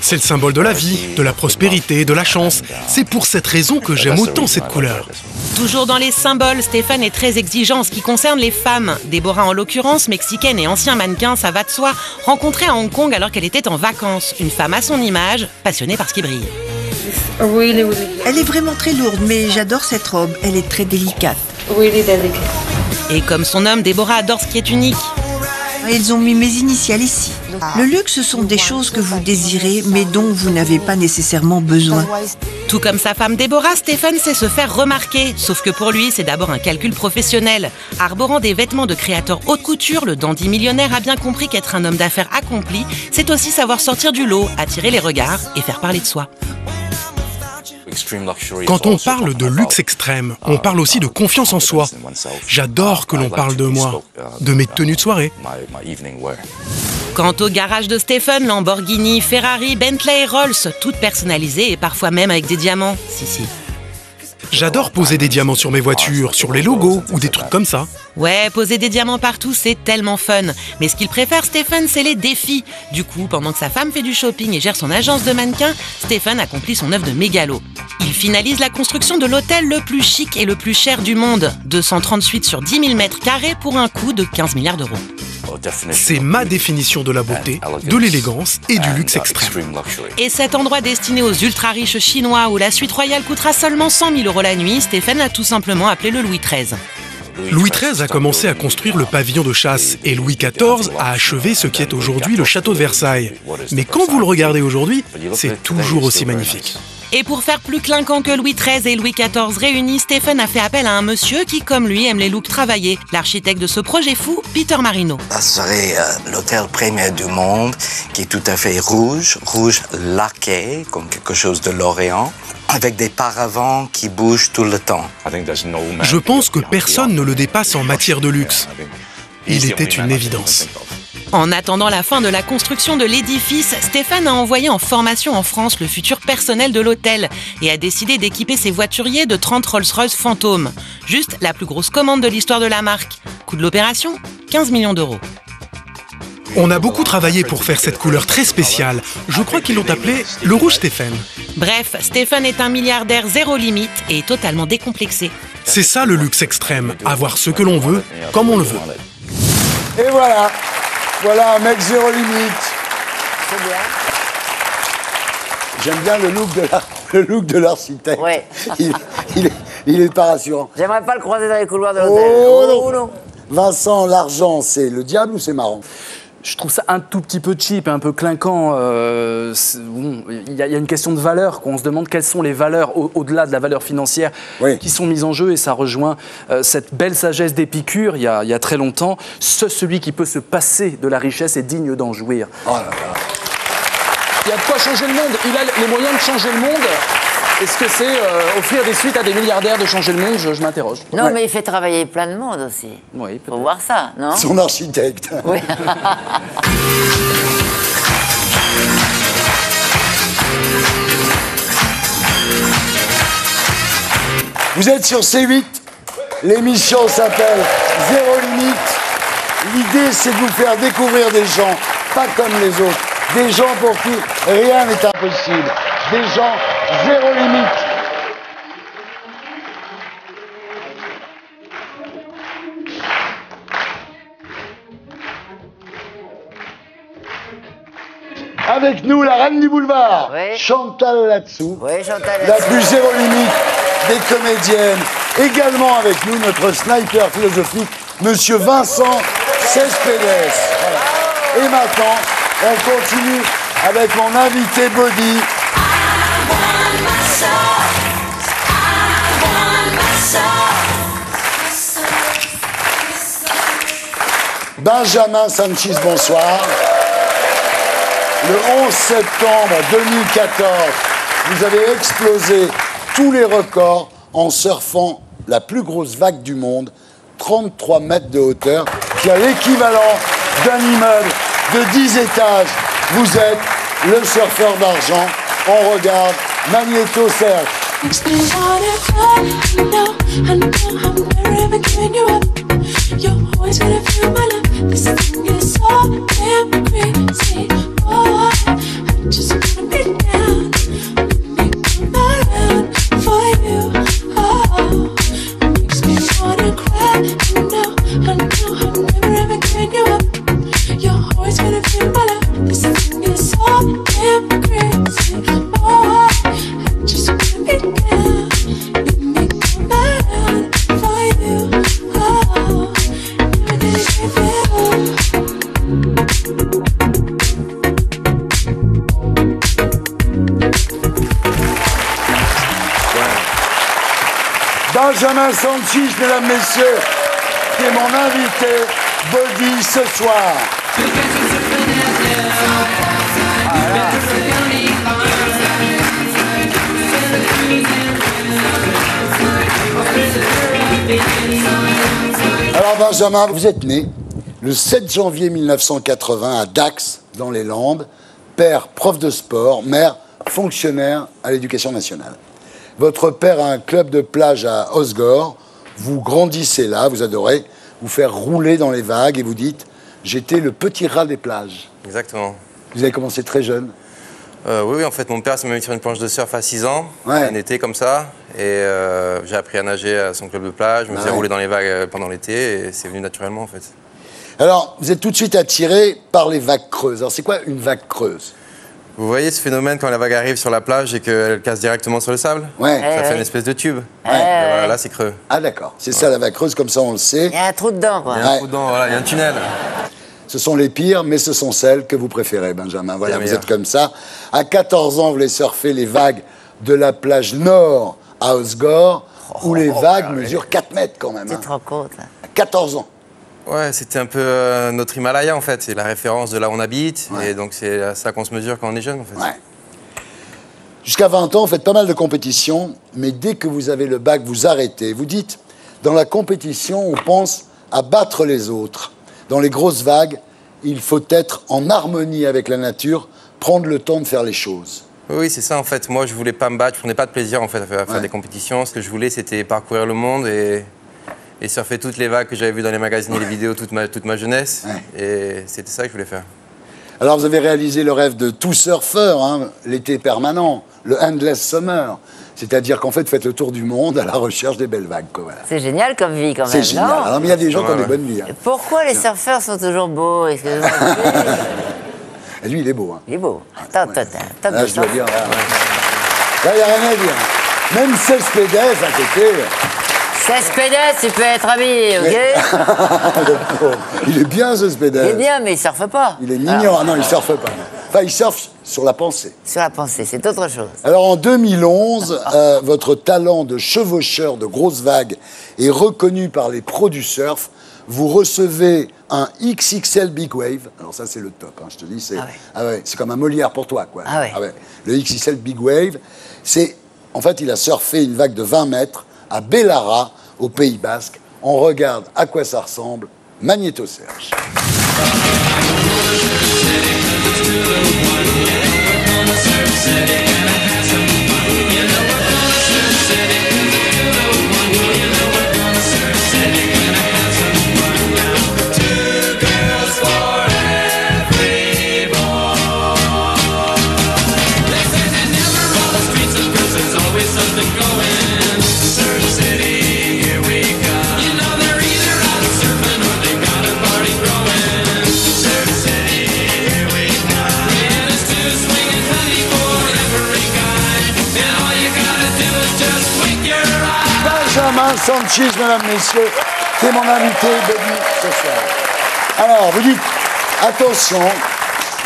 C'est le symbole de la vie, de la prospérité, de la chance. C'est pour cette raison que j'aime autant cette couleur. Toujours dans les symboles, Stephen est très exigeant en ce qui concerne les femmes. Déborah, en l'occurrence, mexicaine et ancien mannequin, ça va de soi, rencontrée à Hong Kong alors qu'elle était en vacances. Une femme à son image, passionnée par ce qui brille. Elle est vraiment très lourde, mais j'adore cette robe. Elle est très délicate. Et comme son homme, Déborah adore ce qui est unique. Ils ont mis mes initiales ici. Le luxe, ce sont des choses que vous désirez, mais dont vous n'avez pas nécessairement besoin. Tout comme sa femme Déborah, Stephen sait se faire remarquer. Sauf que pour lui, c'est d'abord un calcul professionnel. Arborant des vêtements de créateurs haute couture, le dandy millionnaire a bien compris qu'être un homme d'affaires accompli, c'est aussi savoir sortir du lot, attirer les regards et faire parler de soi. Quand on parle de luxe extrême, on parle aussi de confiance en soi. J'adore que l'on parle de moi, de mes tenues de soirée. Quant au garage de Stephen, Lamborghini, Ferrari, Bentley et Rolls, toutes personnalisées et parfois même avec des diamants. Si. J'adore poser des diamants sur mes voitures, sur les logos ou des trucs comme ça. Ouais, poser des diamants partout, c'est tellement fun. Mais ce qu'il préfère, Stephen, c'est les défis. Du coup, pendant que sa femme fait du shopping et gère son agence de mannequins, Stephen accomplit son œuvre de mégalo. Il finalise la construction de l'hôtel le plus chic et le plus cher du monde. 238 sur 10 000 mètres carrés pour un coût de 15 milliards d'euros. C'est ma définition de la beauté, de l'élégance et du luxe extrême. Et cet endroit destiné aux ultra-riches chinois où la suite royale coûtera seulement 100 000 € la nuit, Stephen a tout simplement appelé le Louis XIII. Louis XIII a commencé à construire le pavillon de chasse et Louis XIV a achevé ce qui est aujourd'hui le château de Versailles. Mais quand vous le regardez aujourd'hui, c'est toujours aussi magnifique. Et pour faire plus clinquant que Louis XIII et Louis XIV réunis, Stephen a fait appel à un monsieur qui, comme lui, aime les looks travaillés. L'architecte de ce projet fou, Peter Marino. Ça serait l'hôtel premier du monde, qui est tout à fait rouge laqué, comme quelque chose de l'Orient, avec des paravents qui bougent tout le temps. Je pense que personne ne le dépasse en matière de luxe. Il était une évidence. En attendant la fin de la construction de l'édifice, Stephen a envoyé en formation en France le futur personnel de l'hôtel et a décidé d'équiper ses voituriers de 30 Rolls-Royce Phantom. Juste la plus grosse commande de l'histoire de la marque. Coût de l'opération, 15 millions d'euros. On a beaucoup travaillé pour faire cette couleur très spéciale. Je crois qu'ils l'ont appelé le rouge Stephen. Bref, Stephen est un milliardaire zéro limite et totalement décomplexé. C'est ça le luxe extrême, avoir ce que l'on veut, comme on le veut. Et voilà. Voilà un mec zéro limite. C'est bien. J'aime bien le look de l'architecte. Ouais. Il est pas rassurant. J'aimerais pas le croiser dans les couloirs de l'hôtel. Oh non. Vincent, l'argent, c'est le diable ou c'est marrant? Je trouve ça un tout petit peu cheap et un peu clinquant. Il y a une question de valeur. On se demande quelles sont les valeurs, au-delà de la valeur financière, qui sont mises en jeu. Et ça rejoint cette belle sagesse d'Épicure, il y a très longtemps. Celui qui peut se passer de la richesse est digne d'en jouir. Oh là là. Il y a de quoi changer le monde. Il a les moyens de changer le monde. Est-ce que c'est offrir des suites à des milliardaires de changer le monde? Je m'interroge. Non, mais il fait travailler plein de monde aussi. Oui, faut voir ça, non? Son architecte. Oui. Vous êtes sur C8. L'émission s'appelle Zéro Limite. L'idée, c'est de vous faire découvrir des gens pas comme les autres. Des gens pour qui rien n'est impossible. Des gens zéro limite. Avec nous, la reine du boulevard, Chantal Latsou, la plus zéro limite des comédiennes. Également avec nous, notre sniper philosophique, Monsieur Vincent Cespedes. Voilà. Et maintenant, on continue avec mon invité Body. Benjamin Sanchez, bonsoir. Le 11 septembre 2014, vous avez explosé tous les records en surfant la plus grosse vague du monde, 33 mètres de hauteur, qui a l'équivalent d'un immeuble de 10 étages. Vous êtes le surfeur d'argent. On regarde Magnéto Serge. Benjamin Sanchez, mesdames, messieurs, qui est mon invité body ce soir. Alors Benjamin, vous êtes né le 7 janvier 1980 à Dax, dans les Landes. Père, prof de sport, mère, fonctionnaire à l'éducation nationale. Votre père a un club de plage à Osgore. Vous grandissez là, vous adorez vous faire rouler dans les vagues et vous dites « J'étais le petit rat des plages ». Exactement. Vous avez commencé très jeune. Oui, en fait, mon père s'est mis sur une planche de surf à 6 ans, un été comme ça. Et j'ai appris à nager à son club de plage, je me faisais rouler dans les vagues pendant l'été et c'est venu naturellement en fait. Alors, vous êtes tout de suite attiré par les vagues creuses. Alors, c'est quoi une vague creuse? Vous voyez ce phénomène quand la vague arrive sur la plage et qu'elle casse directement sur le sable? Ouais. Ça fait une espèce de tube. Ouais. Et voilà, là, c'est creux. Ah d'accord, c'est ça la vague creuse, comme ça on le sait. Il y a un trou dedans, quoi. Il y a un trou dedans, voilà, il y a un tunnel. Ce sont les pires, mais ce sont celles que vous préférez, Benjamin. Voilà, vous meilleur. êtes comme ça. À 14 ans, vous voulez surfer les vagues de la plage nord à Osgore, où les vagues mesurent 4 mètres quand même. Tu te rends compte, là. À 14 ans. Ouais, c'était un peu notre Himalaya en fait, c'est la référence de là où on habite, et donc c'est à ça qu'on se mesure quand on est jeune en fait. Ouais. Jusqu'à 20 ans, vous faites pas mal de compétitions, mais dès que vous avez le bac, vous arrêtez. Vous dites, dans la compétition, on pense à battre les autres. Dans les grosses vagues, il faut être en harmonie avec la nature, prendre le temps de faire les choses. Oui, c'est ça en fait. Moi, je voulais pas me battre, je prenais pas de plaisir en fait à faire des compétitions. Ce que je voulais, c'était parcourir le monde et surfer toutes les vagues que j'avais vues dans les magazines et les vidéos toute ma jeunesse. Et c'était ça que je voulais faire. Alors, vous avez réalisé le rêve de tout surfeur, hein, l'été permanent, le Endless Summer. C'est-à-dire qu'en fait, vous faites le tour du monde à la recherche des belles vagues. Voilà. C'est génial comme vie, quand même, C'est génial. non? Alors, mais il y a des gens qui ont des bonnes vies. Hein. Pourquoi les surfeurs sont toujours beaux? Excusez-moi. Et lui, il est beau. Hein. Il est beau. Attends, Là, je dois dire, là, il n'y a rien à dire. Même Cespedes à côté. Cespedes, tu peux être habillé, ok? Il est bien, Cespedes. Il est bien, mais il surfe pas. Il est mignon. Ah non, il surfe pas. Enfin, il surfe sur la pensée. Sur la pensée, c'est autre chose. Alors, en 2011, votre talent de chevaucheur de grosses vagues est reconnu par les pros du surf. Vous recevez un XXL Big Wave. Alors ça, c'est le top, hein, je te dis. C'est c'est comme un Molière pour toi, quoi. Ah ouais. Le XXL Big Wave, c'est... En fait, il a surfé une vague de 20 mètres à Bellara, au Pays Basque. On regarde à quoi ça ressemble. Magnéto Serge. Benjamin Sanchez, mesdames, messieurs, qui est mon invité Bobby ce soir. Alors, vous dites, attention,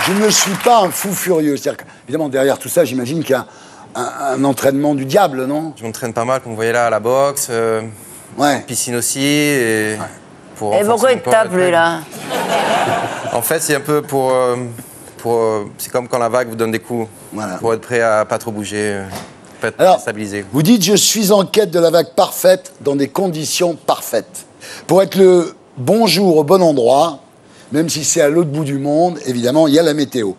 je ne suis pas un fou furieux. C'est-à-dire évidemment, derrière tout ça, j'imagine qu'il y a un entraînement du diable, non? Je m'entraîne pas mal, comme vous voyez là, à la boxe, piscine aussi. Et pourquoi il te tape, lui, là? En fait, c'est un peu pour c'est comme quand la vague vous donne des coups, pour être prêt à pas trop bouger. Alors, stabilisé. Vous dites, je suis en quête de la vague parfaite dans des conditions parfaites. Pour être le bon jour au bon endroit, même si c'est à l'autre bout du monde, évidemment, il y a la météo.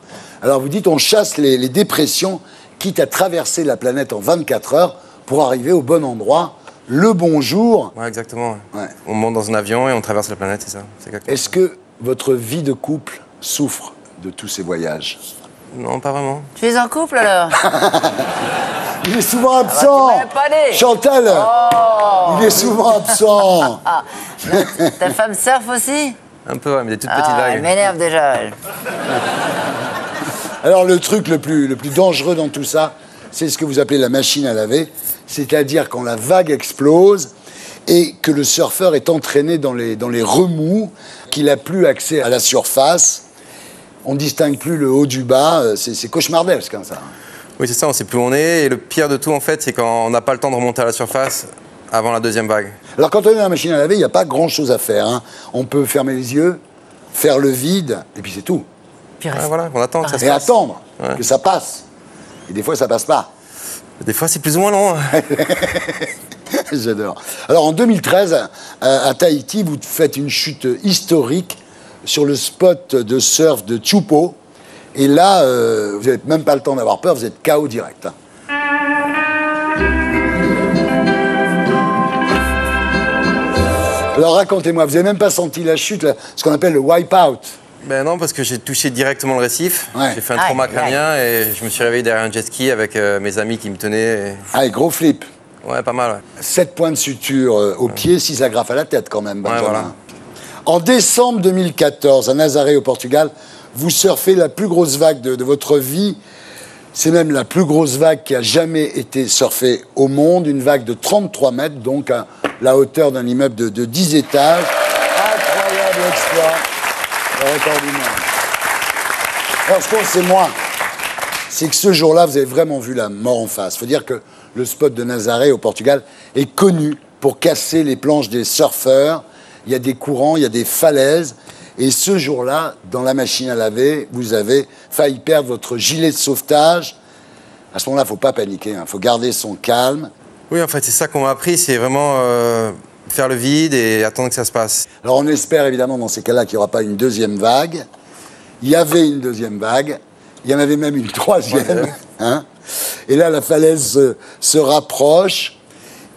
Alors vous dites, on chasse les dépressions, quitte à traverser la planète en 24 heures pour arriver au bon endroit, le bon jour. Ouais, exactement. Ouais. On monte dans un avion et on traverse la planète, c'est ça. Est-ce que votre vie de couple souffre de tous ces voyages? Non, pas vraiment. Tu es en couple, alors? Il est souvent absent. Chantal, il est souvent absent. Ta femme surfe aussi? Un peu, ouais, mais des toutes petites vagues. Elle m'énerve déjà. Alors le truc le plus dangereux dans tout ça, c'est ce que vous appelez la machine à laver, c'est-à-dire quand la vague explose et que le surfeur est entraîné dans les remous, qu'il n'a plus accès à la surface. On ne distingue plus le haut du bas, c'est cauchemardesque, hein, ça. Oui, c'est ça, on ne sait plus où on est. Et le pire de tout, en fait, c'est quand on n'a pas le temps de remonter à la surface. Avant la deuxième vague. Alors quand on est dans la machine à laver, il n'y a pas grand-chose à faire. Hein. On peut fermer les yeux, faire le vide, et puis c'est tout. Ouais, voilà, on attend que ça se Et passe. attendre Ouais. que ça passe. Et des fois, ça passe pas. Des fois, c'est plus ou moins long. J'adore. Alors en 2013, à Tahiti, vous faites une chute historique sur le spot de surf de Chupo. Et là, vous n'avez même pas le temps d'avoir peur, vous êtes KO direct. Hein. Alors racontez-moi, vous n'avez même pas senti la chute, là, ce qu'on appelle le wipe-out. Ben non, parce que j'ai touché directement le récif. Ouais. J'ai fait un trauma crânien et je me suis réveillé derrière un jet ski avec mes amis qui me tenaient. Ah, et gros flip. Ouais, pas mal, ouais. 7 points de suture au pied, 6 agrafes à la tête quand même, Benjamin. Ouais, voilà. En décembre 2014, à Nazaré au Portugal, vous surfez la plus grosse vague de votre vie. C'est même la plus grosse vague qui a jamais été surfée au monde, une vague de 33 mètres, donc à la hauteur d'un immeuble de 10 étages. Incroyable exploit, le record du monde. Alors, ce qu'on sait moins, c'est que ce jour-là, vous avez vraiment vu la mort en face. Il faut dire que le spot de Nazaré au Portugal est connu pour casser les planches des surfeurs. Il y a des courants, il y a des falaises. Et ce jour-là, dans la machine à laver, vous avez failli perdre votre gilet de sauvetage. À ce moment-là, il ne faut pas paniquer, il faut garder son calme. Oui, en fait, c'est ça qu'on m'a appris, c'est vraiment faire le vide et attendre que ça se passe. Alors on espère évidemment dans ces cas-là qu'il n'y aura pas une deuxième vague. Il y avait une deuxième vague, il y en avait même une troisième. Hein. Et là, la falaise se rapproche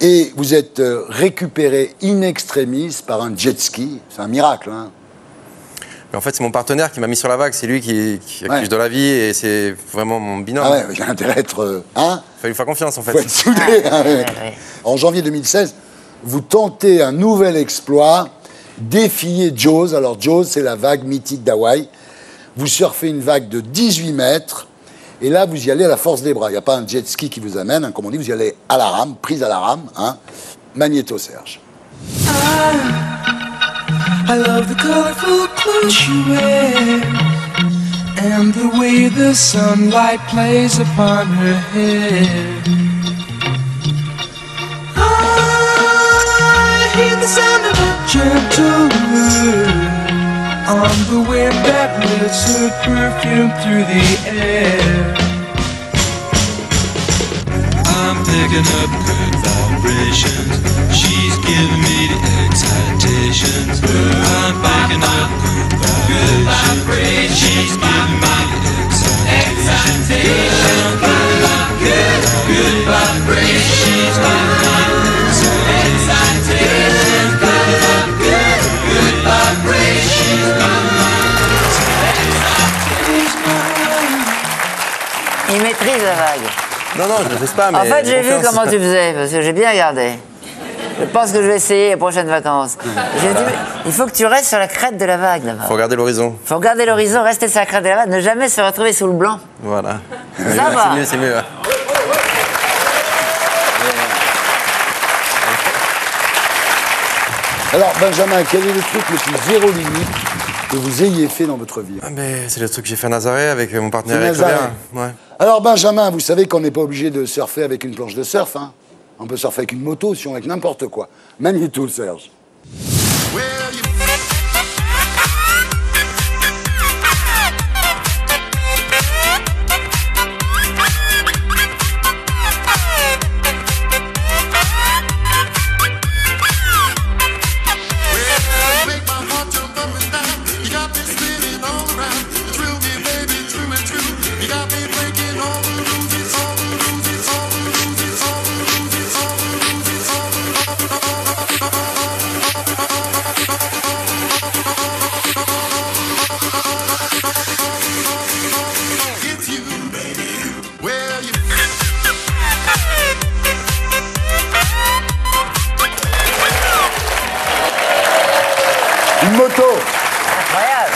et vous êtes récupéré in extremis par un jet ski. C'est un miracle, hein. Mais en fait, c'est mon partenaire qui m'a mis sur la vague, c'est lui qui à qui je dois la vie et c'est vraiment mon binôme. Ah ouais, il y a intérêt à être... hein, il faut lui faire confiance en fait. faut être soudé. Hein, ouais. En janvier 2016, vous tentez un nouvel exploit, défier Jaws. Alors Jaws, c'est la vague mythique d'Hawaï. Vous surfez une vague de 18 mètres et là, vous y allez à la force des bras. Il n'y a pas un jet ski qui vous amène, hein, comme on dit, vous y allez à la rame, prise à la rame. Hein. Magnéto Serge. I love the colorful clothes you wear and the way the sunlight plays upon her hair. I hear the sound of a gentle word on the wind that lifts her perfume through the air. I'm picking up good vibrations. She's giving me the excitations. I'm picking up good vibrations. She's giving me the excitations. Good vibrations. She's giving me the excitations. Good vibrations. Il maîtrise la vague. Non, non, je ne sais pas, mais... En fait, j'ai vu confiance. comment tu faisais, parce que j'ai bien regardé. Je pense que je vais essayer les prochaines vacances. J'ai dit, il faut que tu restes sur la crête de la vague, là-bas. Faut regarder l'horizon. Faut regarder l'horizon, rester sur la crête de la vague, ne jamais se retrouver sous le blanc. Voilà. Ça va. C'est mieux, c'est mieux. Alors, Benjamin, quel est le truc le plus zéro limite que vous ayez fait dans votre vie? Ah, mais c'est le truc que j'ai fait à Nazaré avec mon partenaire C'est Eric Nazaré. Lebert. Ouais. Alors, Benjamin, vous savez qu'on n'est pas obligé de surfer avec une planche de surf. Hein. On peut surfer avec une moto, si on avec n'importe quoi. Magnéto, Serge. Une moto. Incroyable.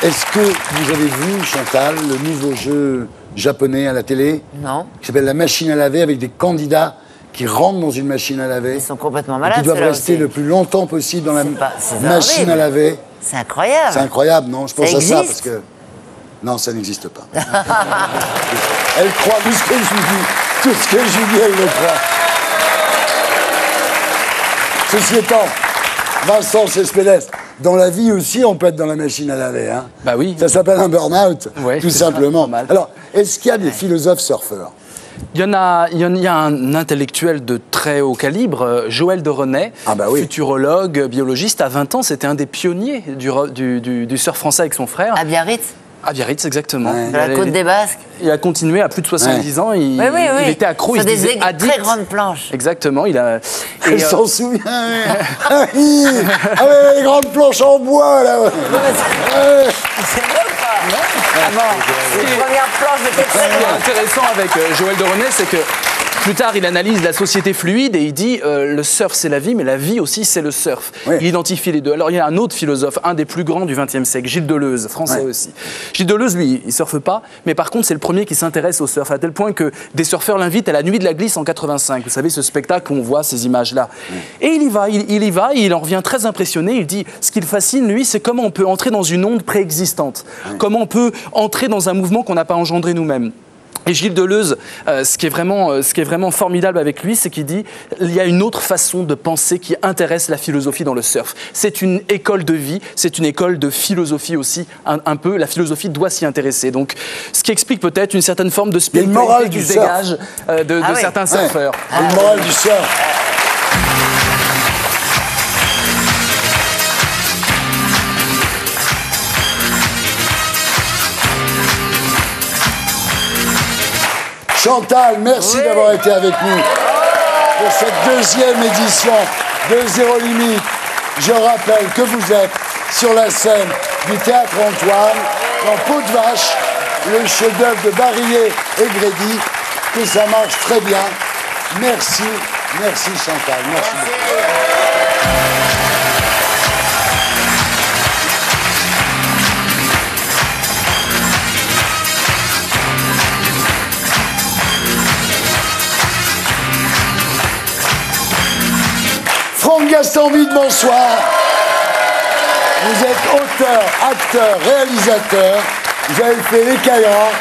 Est-ce que vous avez vu, Chantal, le nouveau jeu japonais à la télé? Non. Qui s'appelle la machine à laver, avec des candidats qui rentrent dans une machine à laver. Ils sont complètement et malades, qui doivent ceux-là rester aussi. le plus longtemps possible dans la c'est machine horrible. à laver. C'est incroyable. C'est incroyable, non? Je pense Ça à ça existe parce que... Non, ça n'existe pas. Elle croit tout ce que je lui dis. Tout ce que je lui dis, elle le croit. Ceci étant, Vincent Cespedes, dans la vie aussi, on peut être dans la machine à laver. Hein. Bah oui. Ça s'appelle un burn-out, Ouais, tout c'est ça, simplement. pas mal. Alors, est-ce qu'il y a des philosophes surfeurs? Il y a un intellectuel de très haut calibre, Joël de René, futurologue, biologiste. À 20 ans, c'était un des pionniers du surf français avec son frère. À Biarritz. À Biarritz, exactement. De la côte des Basques. Il a continué à plus de 70 ans. Il était accro, il Sur se disait des addict. très grandes planches. Exactement. Je s'en souviens. Ah oui, les grandes planches en bois, là. C'est beau, pas les premières planches étaient très Ce qui est grandes. intéressant avec Joël de René, c'est que plus tard, il analyse la société fluide et il dit le surf, c'est la vie, mais la vie aussi, c'est le surf. Il identifie les deux. Alors, il y a un autre philosophe, un des plus grands du XXe siècle, Gilles Deleuze, français aussi. Gilles Deleuze, lui, il surfe pas, mais par contre, c'est le premier qui s'intéresse au surf, à tel point que des surfeurs l'invitent à la Nuit de la Glisse en 85. Vous savez, ce spectacle où on voit ces images-là. Et il y va, et il en revient très impressionné. Il dit, ce qui le fascine, lui, c'est comment on peut entrer dans une onde préexistante. Comment on peut entrer dans un mouvement qu'on n'a pas engendré nous-mêmes. Et Gilles Deleuze, ce qui est vraiment formidable avec lui, c'est qu'il dit il y a une autre façon de penser qui intéresse la philosophie dans le surf. C'est une école de vie, c'est une école de philosophie aussi, un peu. La philosophie doit s'y intéresser. Donc, ce qui explique peut-être une certaine forme de spiritualité qui se dégage de certains surfeurs. Une morale du surf. Chantal, merci d'avoir été avec nous pour cette deuxième édition de Zéro Limite. Je rappelle que vous êtes sur la scène du Théâtre Antoine, dans Peau de Vache, le chef-d'œuvre de Barillet et Grédy, que ça marche très bien. Merci, merci Chantal, merci beaucoup. Franck Gastambide, bonsoir. Vous êtes auteur, acteur, réalisateur. Vous avez fait Les Caillards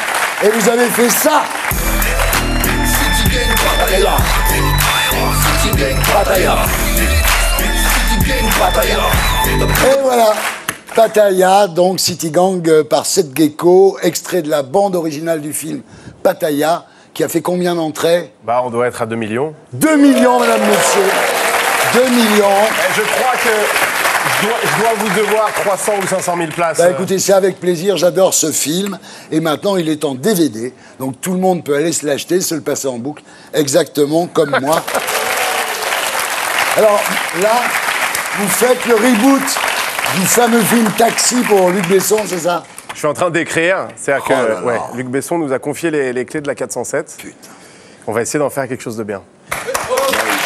et vous avez fait ça. Et voilà, Pattaya, donc City Gang par Seth Gecko, extrait de la bande originale du film Pattaya, qui a fait combien d'entrées? Bah, on doit être à 2 millions. 2 millions, mesdames, messieurs. 2 millions. Je crois que je dois vous devoir 300 ou 500 000 places. Bah écoutez, c'est avec plaisir, j'adore ce film. Et maintenant, il est en DVD. Donc tout le monde peut aller se l'acheter, se le passer en boucle, exactement comme moi. Alors là, vous faites le reboot du fameux film Taxi pour Luc Besson, c'est ça? Je suis en train d'écrire. C'est-à-dire que Luc Besson nous a confié les clés de la 407. Putain. On va essayer d'en faire quelque chose de bien.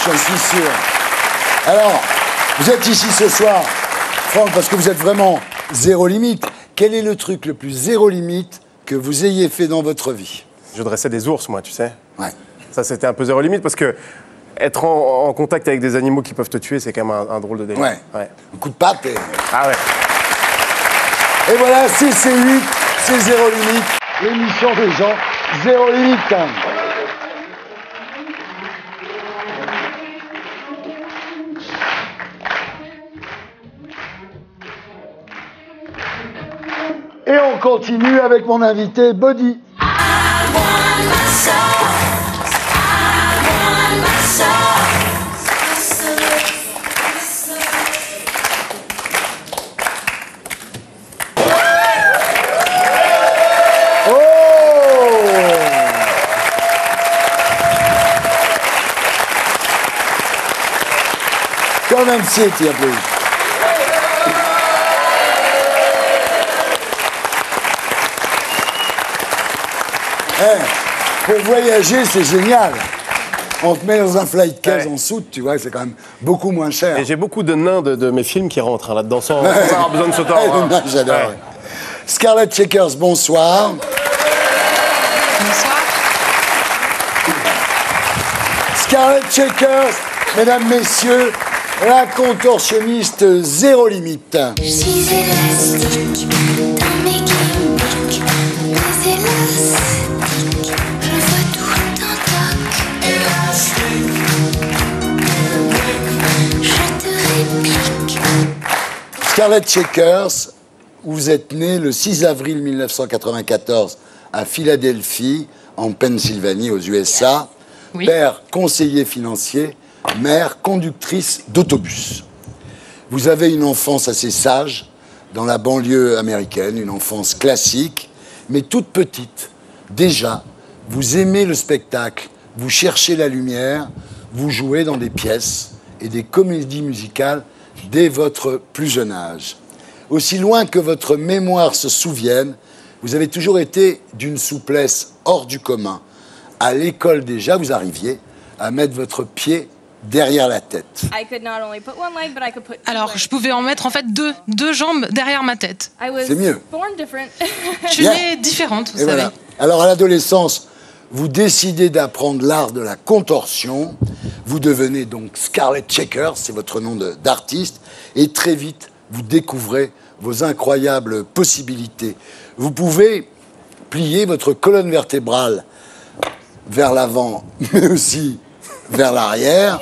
J'en suis sûr. Alors, vous êtes ici ce soir, Franck, parce que vous êtes vraiment zéro limite. Quel est le truc le plus zéro limite que vous ayez fait dans votre vie? Je dressais des ours, moi, tu sais. Ouais. Ça, c'était un peu zéro limite parce que être en contact avec des animaux qui peuvent te tuer, c'est quand même un drôle de délire. Ouais. Un coup de patte et... Ah ouais. Et voilà, c'est C8, c'est Zéro Limite, l'émission des gens Zéro Limite. Et on continue avec mon invité Body. Come and sit here, please. Pour voyager, c'est génial. On te met dans un flight case en soute, tu vois, c'est quand même beaucoup moins cher. Et j'ai beaucoup de nains de mes films qui rentrent là-dedans sans avoir besoin de s'auto-revoir. J'adore. Ouais. Scarlett Shakers, bonsoir. Bonsoir. Scarlett Shakers, mesdames, messieurs, la contorsionniste Zéro Limite. Je suis élastique dans mes gimmicks, mais élastique, je vois tout en toc. Élastique, je Scarlett Shakers, vous êtes née le 6 avril 1994 à Philadelphie, en Pennsylvanie, aux USA. Oui. Père, conseiller financier, mère, conductrice d'autobus. Vous avez une enfance assez sage dans la banlieue américaine, une enfance classique, mais toute petite. Déjà, vous aimez le spectacle, vous cherchez la lumière, vous jouez dans des pièces et des comédies musicales dès votre plus jeune âge. Aussi loin que votre mémoire se souvienne, vous avez toujours été d'une souplesse hors du commun. À l'école déjà, vous arriviez à mettre votre pied derrière la tête. Alors, je pouvais en mettre en fait deux jambes derrière ma tête. C'est mieux. Je suis née différente, vous Et savez. voilà. Alors, à l'adolescence, vous décidez d'apprendre l'art de la contorsion. Vous devenez donc Scarlett Shakers, c'est votre nom d'artiste. Et très vite, vous découvrez vos incroyables possibilités. Vous pouvez plier votre colonne vertébrale vers l'avant, mais aussi vers l'arrière.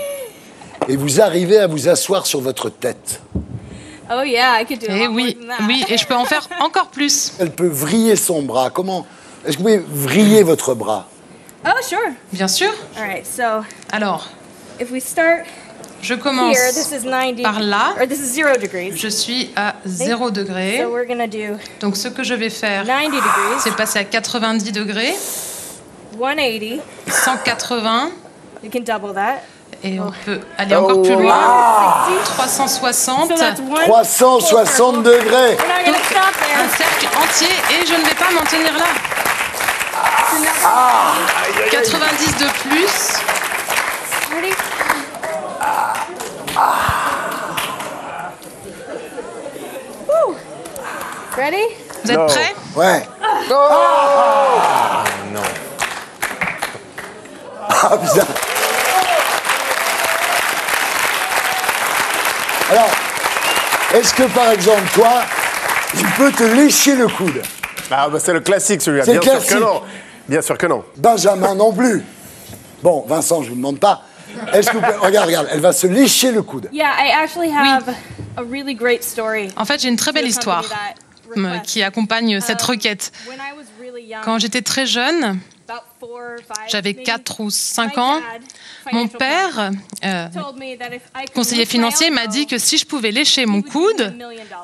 Et vous arrivez à vous asseoir sur votre tête. Oh yeah, I could do it. Oui, oui, et je peux en faire encore plus. Elle peut vriller son bras. Comment? Est-ce que vous pouvez vriller votre bras? Oh, sure. Bien sûr. All right, so Alors, if we start je commence here, this is 90, par là. or this is 0 degrees. Je suis à 0 degré. So we're gonna do Donc ce que je vais faire, 90 degrees, c'est passer à 90 degrés, 180. 180, You can double that. et on peut aller encore plus loin. 360. So that's 360 degrés. We're not gonna stop there. Un cercle entier, et je ne vais pas m'en tenir là. 90 de plus. Ready? Woo. Ready? Vous êtes prêts? Ouais. Non. Ah, putain. Alors, est-ce que par exemple, toi, tu peux te lécher le coude? Ah, bah, c'est le classique celui-là. C'est Bien classique. sûr que non. Bien sûr que non. Benjamin non plus. Bon, Vincent, je vous demande pas. Est-ce que vous pouvez... Regarde, elle va se lécher le coude. Yeah, I actually have a really great story. En fait, j'ai une très belle histoire qui accompagne cette requête. Quand j'étais très jeune, j'avais 4 ou 5 ans, mon père, conseiller financier, m'a dit que si je pouvais lécher mon coude,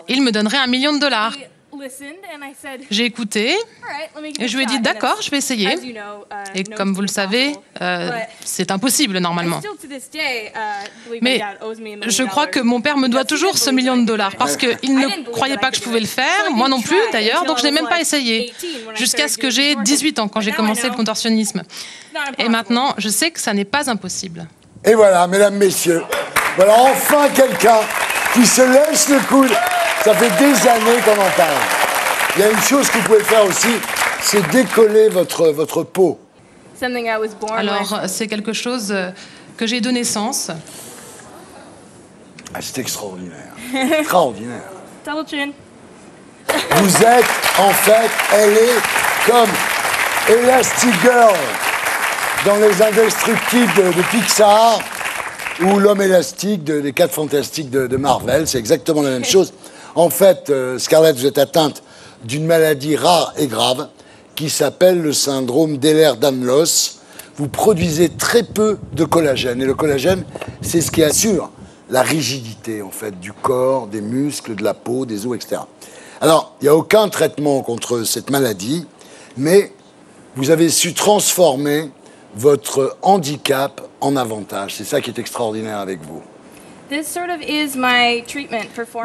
il me donnerait $1 million. J'ai écouté et je lui ai dit d'accord, je vais essayer. Et comme vous le savez, c'est impossible normalement. Mais je crois que mon père me doit toujours ce $1 million parce qu'il ne croyait pas que je pouvais le faire, moi non plus d'ailleurs, donc je n'ai même pas essayé. Jusqu'à ce que j'ai 18 ans quand j'ai commencé le contorsionnisme. Et maintenant, je sais que ça n'est pas impossible. Et voilà, mesdames, messieurs, voilà enfin quelqu'un qui se lèche le coude. Ça fait des années qu'on en parle. Il y a une chose que vous pouvez faire aussi, c'est décoller votre peau. Alors, c'est quelque chose que j'ai de naissance. Ah, c'est extraordinaire. Extraordinaire. Double chin. Vous êtes, en fait, elle est comme Elastic Girl dans Les Indestructibles de Pixar ou l'homme élastique des 4 Fantastiques de Marvel. C'est exactement la même chose. En fait, Scarlett, vous êtes atteinte d'une maladie rare et grave qui s'appelle le syndrome d'Ehlers-Danlos. Vous produisez très peu de collagène. Et le collagène, c'est ce qui assure la rigidité, en fait, du corps, des muscles, de la peau, des os, etc. Alors, il n'y a aucun traitement contre cette maladie, mais vous avez su transformer votre handicap en avantage. C'est ça qui est extraordinaire avec vous.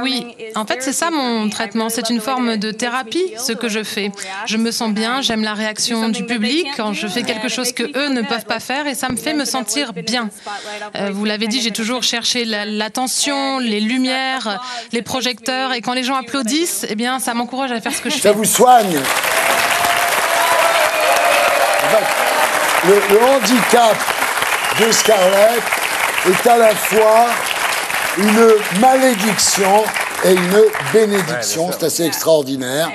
Oui, en fait, c'est ça mon traitement. C'est une forme de thérapie, ce que je fais. Je me sens bien, j'aime la réaction du public quand je fais quelque chose que eux ne peuvent pas faire et ça me fait me sentir bien. Vous l'avez dit, j'ai toujours cherché l'attention, les lumières, les projecteurs et quand les gens applaudissent, eh bien, ça m'encourage à faire ce que je fais. Ça vous soigne. En fait, le handicap de Scarlett est à la fois une malédiction et une bénédiction. C'est assez extraordinaire.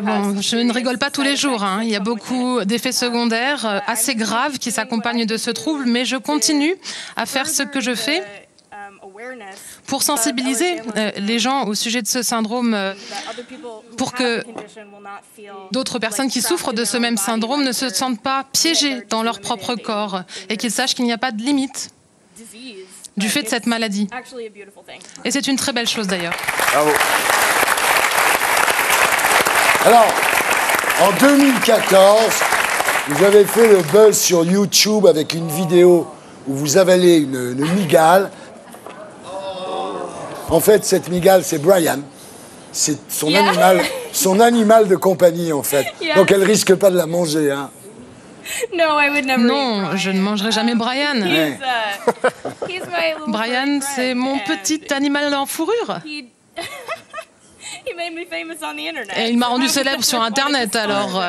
Bon, je ne rigole pas tous les jours. Hein. Il y a beaucoup d'effets secondaires assez graves qui s'accompagnent de ce trouble, mais je continue à faire ce que je fais pour sensibiliser les gens au sujet de ce syndrome, pour que d'autres personnes qui souffrent de ce même syndrome ne se sentent pas piégées dans leur propre corps et qu'ils sachent qu'il n'y a pas de limite du fait de cette maladie. Et c'est une très belle chose d'ailleurs. Bravo. Alors, en 2014, vous avez fait le buzz sur YouTube avec une vidéo où vous avalez une migale. En fait, cette migale, c'est Brian. C'est son animal de compagnie, en fait. Donc, elle risque pas de la manger, hein. Non, je ne mangerai jamais Brian. Brian, c'est mon petit animal en fourrure. Et il m'a rendu célèbre sur Internet, alors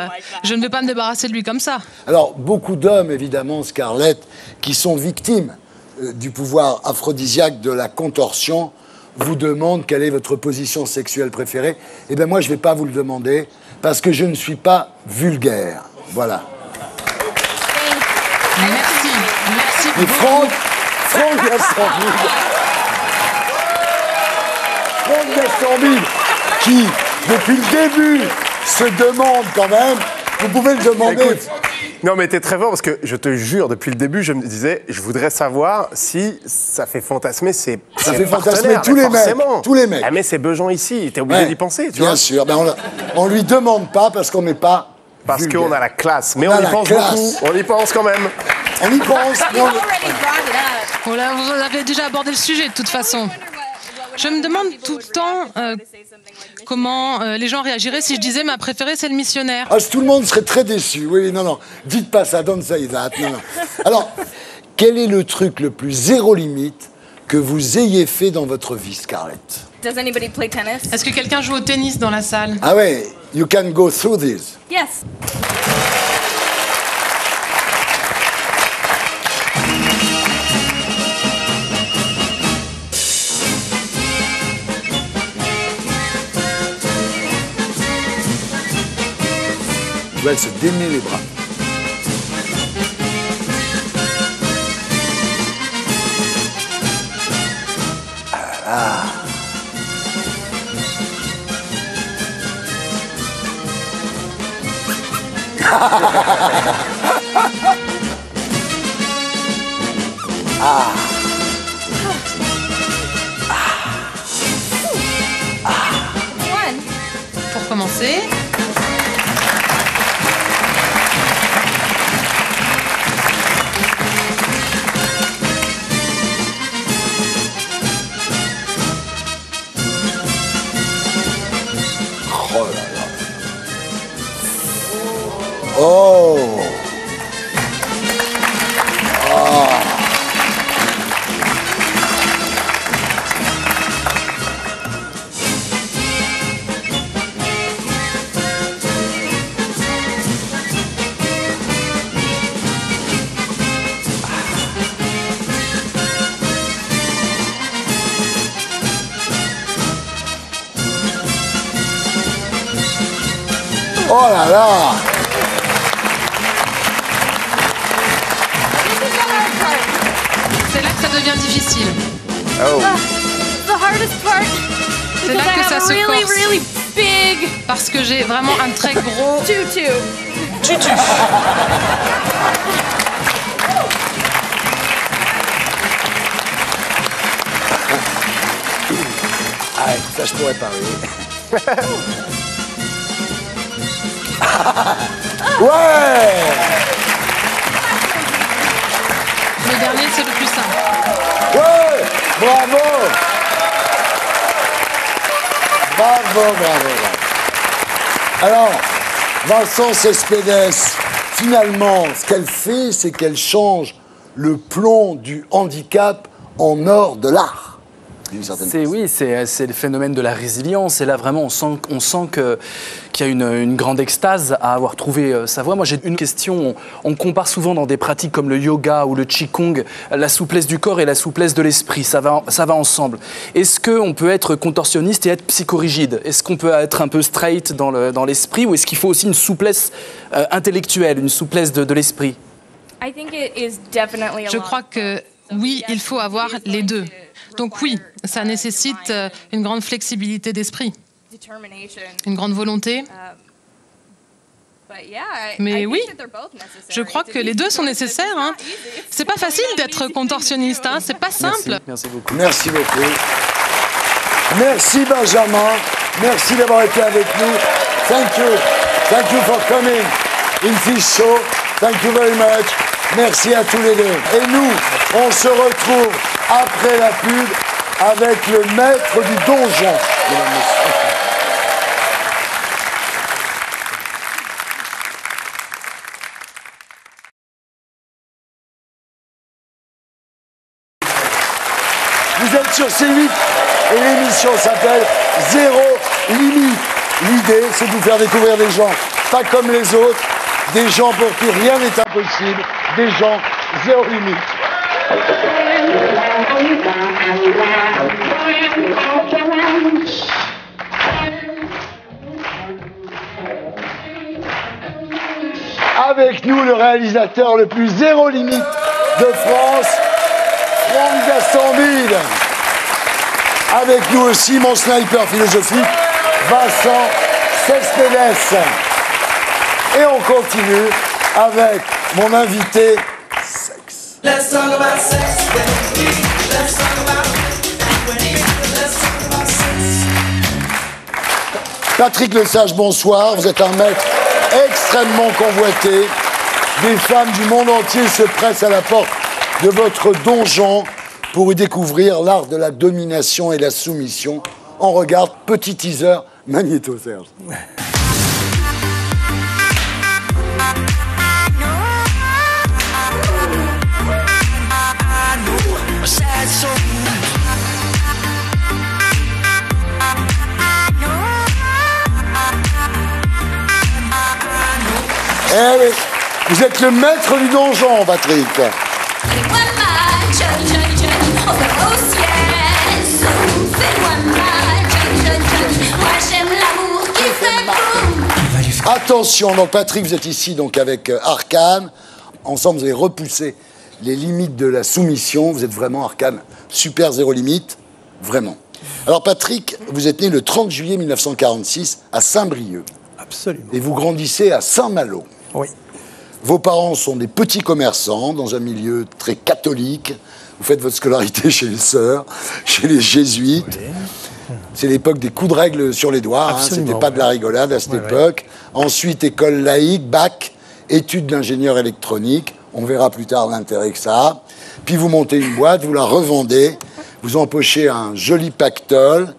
je ne vais pas me débarrasser de lui comme ça. Alors, beaucoup d'hommes, évidemment, Scarlett, qui sont victimes du pouvoir aphrodisiaque de la contorsion, vous demandent quelle est votre position sexuelle préférée. Eh bien, moi, je ne vais pas vous le demander, parce que je ne suis pas vulgaire. Voilà. Merci Et Franck Gastambide, qui, depuis le début, se demande quand même, vous pouvez le demander. Écoute, non mais t'es très fort parce que je te jure, depuis le début, je me disais, je voudrais savoir si ça fait fantasmer ses Ça fait fantasmer tous les mecs. Tous les mecs. Ah, mais c'est Bejean ici, t'es obligé d'y penser, tu vois. Bien sûr, ben on lui demande pas parce qu'on n'est pas Parce vulgaire. qu'on a la classe, mais on y pense beaucoup, on y pense quand même. On y pense, mais Voilà, vous avez déjà abordé le sujet de toute façon. Je me demande tout le temps comment les gens réagiraient si je disais ma préférée c'est le missionnaire. Ah, tout le monde serait très déçu. Oui, non. Dites pas ça, don't say that. Non. Alors, quel est le truc le plus zéro limite que vous ayez fait dans votre vie, Scarlett? Est-ce que quelqu'un joue au tennis dans la salle? Ah ouais, you can go through this. Yes. Elle se démet les bras. Ah. Ah. Pour commencer. Oh là là. Oh. Ah. Oh là là. C'est là que ça devient difficile. Oh. The hardest part. C'est là que ça se really, corse. really big Parce que j'ai vraiment un très gros tutu. tutu. Ah, ça je pourrais parler. Ouais. Le dernier, c'est le plus simple. Ouais. Bravo. Bravo. Alors, Vincent Cespedes, finalement, ce qu'elle fait, c'est qu'elle change le plomb du handicap en or de l'art. Oui, c'est le phénomène de la résilience. Et là, vraiment, on sent qu'il y a une grande extase à avoir trouvé sa voie. Moi, j'ai une question. On compare souvent dans des pratiques comme le yoga ou le qigong la souplesse du corps et la souplesse de l'esprit. Ça va ensemble. Est-ce qu'on peut être contorsionniste et être psychorigide? Est-ce qu'on peut être un peu straight dans l'esprit ou est-ce qu'il faut aussi une souplesse intellectuelle, une souplesse de l'esprit? Je crois que oui, il faut avoir les deux. Donc oui, ça nécessite une grande flexibilité d'esprit, une grande volonté. Mais oui, je crois que les deux sont nécessaires. Hein. C'est pas facile d'être contorsionniste, hein. C'est pas simple. Merci beaucoup. Merci beaucoup. Merci Benjamin. Merci d'avoir été avec nous. Thank you. Thank you for coming in this show. Thank you very much. Merci à tous les deux. Et nous, on se retrouve après la pub avec le maître du donjon. Vous êtes sur C8 et l'émission s'appelle Zéro Limite. L'idée, c'est de vous faire découvrir des gens pas comme les autres, des gens pour qui rien n'est impossible, des gens zéro limite. Avec nous, le réalisateur le plus zéro limite de France, Franck Gastambide. Avec nous aussi, mon sniper philosophique, Vincent Cespedes. Et on continue avec mon invité, sexe. Let's talk about sex, baby. Let's talk about Patrick Lesage, bonsoir. Vous êtes un maître extrêmement convoité. Des femmes du monde entier se pressent à la porte de votre donjon pour y découvrir l'art de la domination et la soumission. On regarde, petit teaser, Magnéto Serge. Eh oui, vous êtes le maître du donjon, Patrick. Attention, donc Patrick, vous êtes ici donc avec Arcane. Ensemble, vous avez repoussé les limites de la soumission. Vous êtes vraiment, Arcane, super zéro limite. Vraiment. Alors Patrick, vous êtes né le 30 juillet 1946 à Saint-Brieuc. Absolument. Et vous grandissez à Saint-Malo. Oui. Vos parents sont des petits commerçants dans un milieu très catholique. Vous faites votre scolarité chez les sœurs, chez les jésuites. Oui. C'est l'époque des coups de règle sur les doigts. C'était pas de la rigolade à cette époque. Ensuite, école laïque, bac, études d'ingénieur électronique. On verra plus tard l'intérêt que ça a. Puis vous montez une boîte, vous la revendez, vous empochez un joli pactole.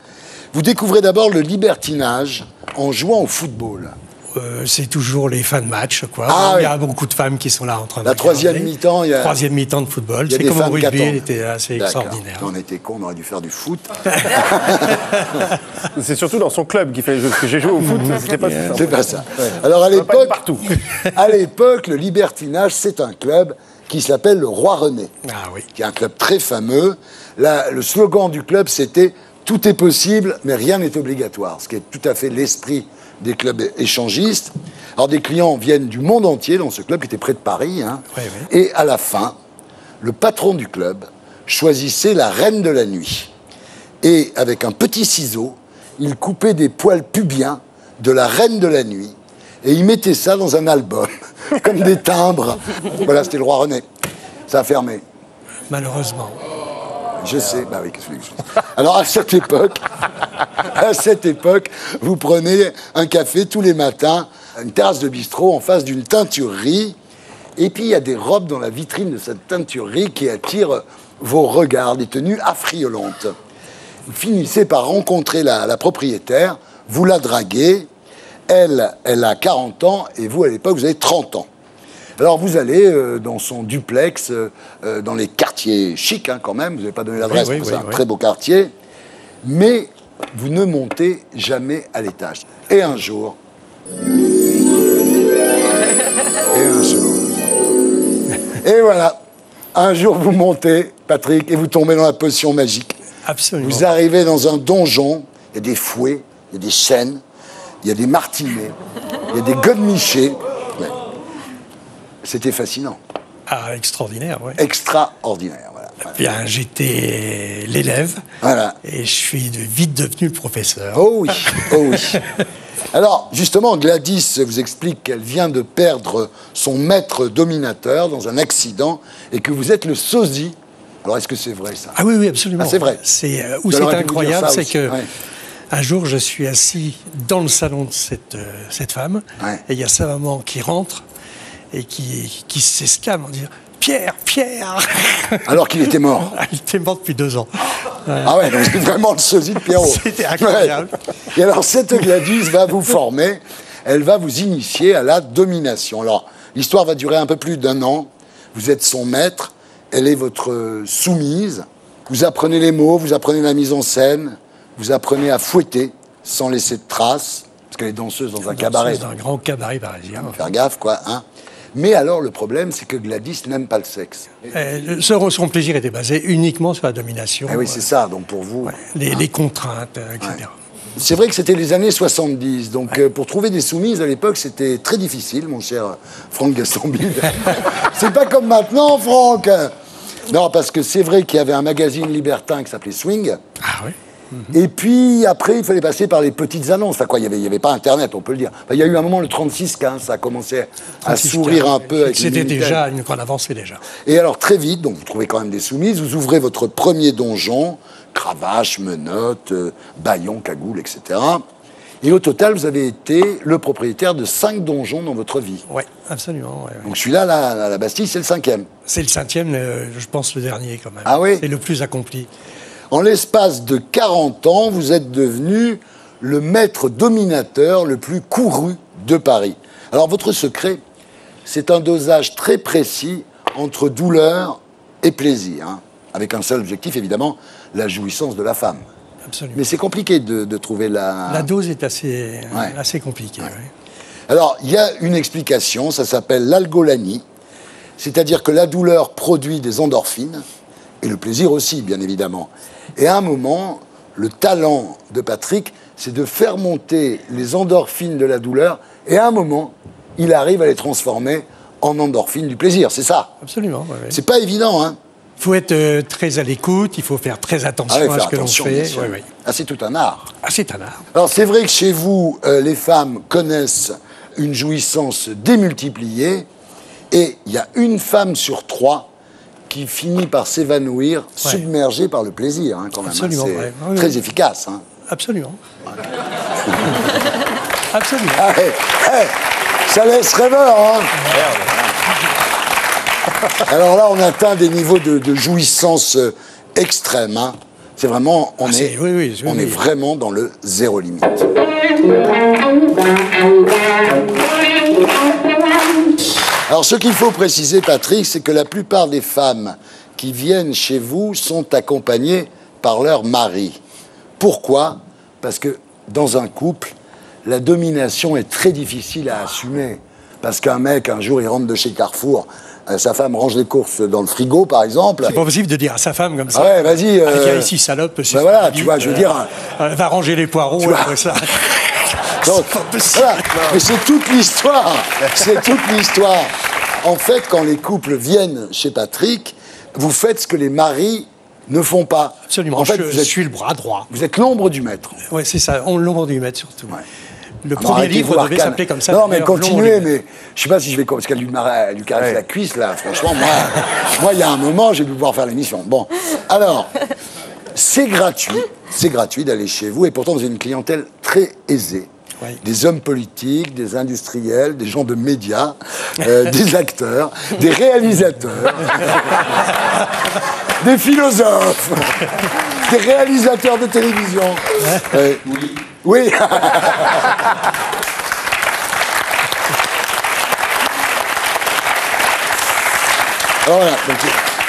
Vous découvrez d'abord le libertinage en jouant au football. C'est toujours les fins de match, quoi. Ah, il y a beaucoup de femmes qui sont là en train de la troisième mi-temps, il y a... Troisième mi-temps de football. C'est comme au rugby, il était assez extraordinaire. On était cons, on aurait dû faire du foot. C'est surtout dans son club qu'il fallait jouer. Parce que j'ai joué au foot, c'était pas ça. C'est pas ça. Ouais. Alors à l'époque, le libertinage, c'est un club qui s'appelle le Roi René. Ah oui. Qui est un club très fameux. Là, le slogan du club, c'était « Tout est possible, mais rien n'est obligatoire », ce qui est tout à fait l'esprit des clubs échangistes. Alors des clients viennent du monde entier dans ce club qui était près de Paris. Hein. Oui, oui. Et à la fin, le patron du club choisissait la reine de la nuit. Et avec un petit ciseau, il coupait des poils pubiens de la reine de la nuit. Et il mettait ça dans un album, comme des timbres. Voilà, c'était le Roi René. Ça a fermé. Malheureusement. Je sais, bah oui, qu'est-ce que je dis. Alors à cette époque, vous prenez un café tous les matins, une terrasse de bistrot en face d'une teinturerie, et puis il y a des robes dans la vitrine de cette teinturerie qui attirent vos regards, des tenues affriolantes. Vous finissez par rencontrer la propriétaire, vous la draguez, elle a 40 ans, et vous, à l'époque, vous avez 30 ans. Alors vous allez dans son duplex, dans les quartiers chics hein, quand même, vous n'avez pas donné l'adresse, oui, c'est un très beau quartier, mais vous ne montez jamais à l'étage. Et un jour... Et voilà, un jour vous montez, Patrick, et vous tombez dans la potion magique. Absolument. Vous arrivez dans un donjon, il y a des fouets, il y a des chaînes, il y a des martinets, il y a des godemichés. C'était fascinant. Ah, extraordinaire, oui. Extraordinaire, voilà. Bien, j'étais l'élève. Voilà. Et je suis vite devenu le professeur. Oh oui, oh oui. Alors, justement, Gladys vous explique qu'elle vient de perdre son maître dominateur dans un accident et que vous êtes le sosie. Alors, est-ce que c'est vrai, ça? Ah oui, oui, absolument. Ah, c'est vrai. Où c'est incroyable, c'est que ouais. un jour, je suis assis dans le salon de cette femme, et il y a sa maman qui rentre et qui s'escame en disant « Pierre, Pierre !» Alors qu'il était mort. Il était mort depuis 2 ans. Ah ouais, donc c'est vraiment le sosie de Pierrot. C'était incroyable. Ouais. Et alors, cette Gladys va vous former, elle va vous initier à la domination. Alors, l'histoire va durer un peu plus d'1 an. Vous êtes son maître, elle est votre soumise. Vous apprenez les mots, vous apprenez la mise en scène, vous apprenez à fouetter sans laisser de traces, parce qu'elle est danseuse dans un cabaret. Dans un grand cabaret parisien. Faut faire gaffe, quoi, hein. Mais alors, le problème, c'est que Gladys n'aime pas le sexe. Son plaisir était basé uniquement sur la domination. Ah oui, c'est ça, donc pour vous... Les contraintes, etc. Ouais. C'est vrai que c'était les années 70, donc pour trouver des soumises à l'époque, c'était très difficile, mon cher Franck Gastambide. C'est pas comme maintenant, Franck. Non, parce que c'est vrai qu'il y avait un magazine libertin qui s'appelait Swing. Ah oui. Et puis, après, il fallait passer par les petites annonces. Enfin, quoi, il y avait pas Internet, on peut le dire. Enfin, il y a eu un moment, le 36-15, ça a commencé à s'ouvrir un peu. Avec c'était déjà une grande avancée, déjà. Et alors, très vite, donc vous trouvez quand même des soumises, vous ouvrez votre premier donjon, cravache, menottes, bâillon, cagoule, etc. Et au total, vous avez été le propriétaire de 5 donjons dans votre vie. Oui, absolument. Ouais, ouais. Donc celui-là, à la Bastille, c'est le 5e. C'est le 5e, je pense le dernier quand même. Ah oui? C'est le plus accompli. En l'espace de 40 ans, vous êtes devenu le maître dominateur le plus couru de Paris. Alors, votre secret, c'est un dosage très précis entre douleur et plaisir, hein, avec un seul objectif, évidemment, la jouissance de la femme. Absolument. Mais c'est compliqué de trouver la... La dose est assez compliquée. Ouais. Alors, il y a une explication, ça s'appelle l'algolanie, c'est-à-dire que la douleur produit des endorphines, et le plaisir aussi, bien évidemment. Et à un moment, le talent de Patrick, c'est de faire monter les endorphines de la douleur, et à un moment, il arrive à les transformer en endorphines du plaisir, c'est ça? Absolument. Ouais, ouais. C'est pas évident, hein? Il faut être très à l'écoute, il faut faire très attention à ce que l'on fait. Ouais, ouais. Ah, c'est tout un art. Ah, c'est un art. Alors, c'est vrai que chez vous, les femmes connaissent une jouissance démultipliée, et il y a une femme sur 3 qui finit par s'évanouir, submergée par le plaisir, hein, quand même. Absolument, c'est très efficace. Hein. Absolument. Absolument. Ah, ça laisse rêveur, hein. Alors là, on atteint des niveaux de jouissance extrême. Hein. C'est vraiment, on est vraiment dans le zéro limite. Alors, ce qu'il faut préciser, Patrick, c'est que la plupart des femmes qui viennent chez vous sont accompagnées par leur mari. Pourquoi? Parce que dans un couple, la domination est très difficile à assumer. Parce qu'un mec, un jour, il rentre de chez Carrefour, sa femme range les courses dans le frigo, par exemple. C'est pas possible de dire à sa femme comme ça. Ouais, vas-y. Viens ici, salope. Ben voilà, tu vois, je veux dire... va ranger les poireaux, après ça. Donc, voilà. Mais c'est toute l'histoire. C'est toute l'histoire. En fait, quand les couples viennent chez Patrick, vous faites ce que les maris ne font pas. Absolument. En fait, je suis le bras droit. Vous êtes l'ombre du maître. Oui, c'est ça. L'ombre du maître, surtout. Ouais. Le Alors, premier livre devait s'appeler comme ça. Non, mais continuez, mais je sais pas si je vais... Parce qu'elle lui caresse la cuisse, là. Franchement, moi, il y a un moment, j'ai dû pouvoir faire l'émission. Bon, alors, c'est gratuit d'aller chez vous, et pourtant, vous avez une clientèle très aisée. Oui. Des hommes politiques, des industriels, des gens de médias, des acteurs, des réalisateurs, des philosophes, des réalisateurs de télévision. Oui. Oui. Voilà, donc,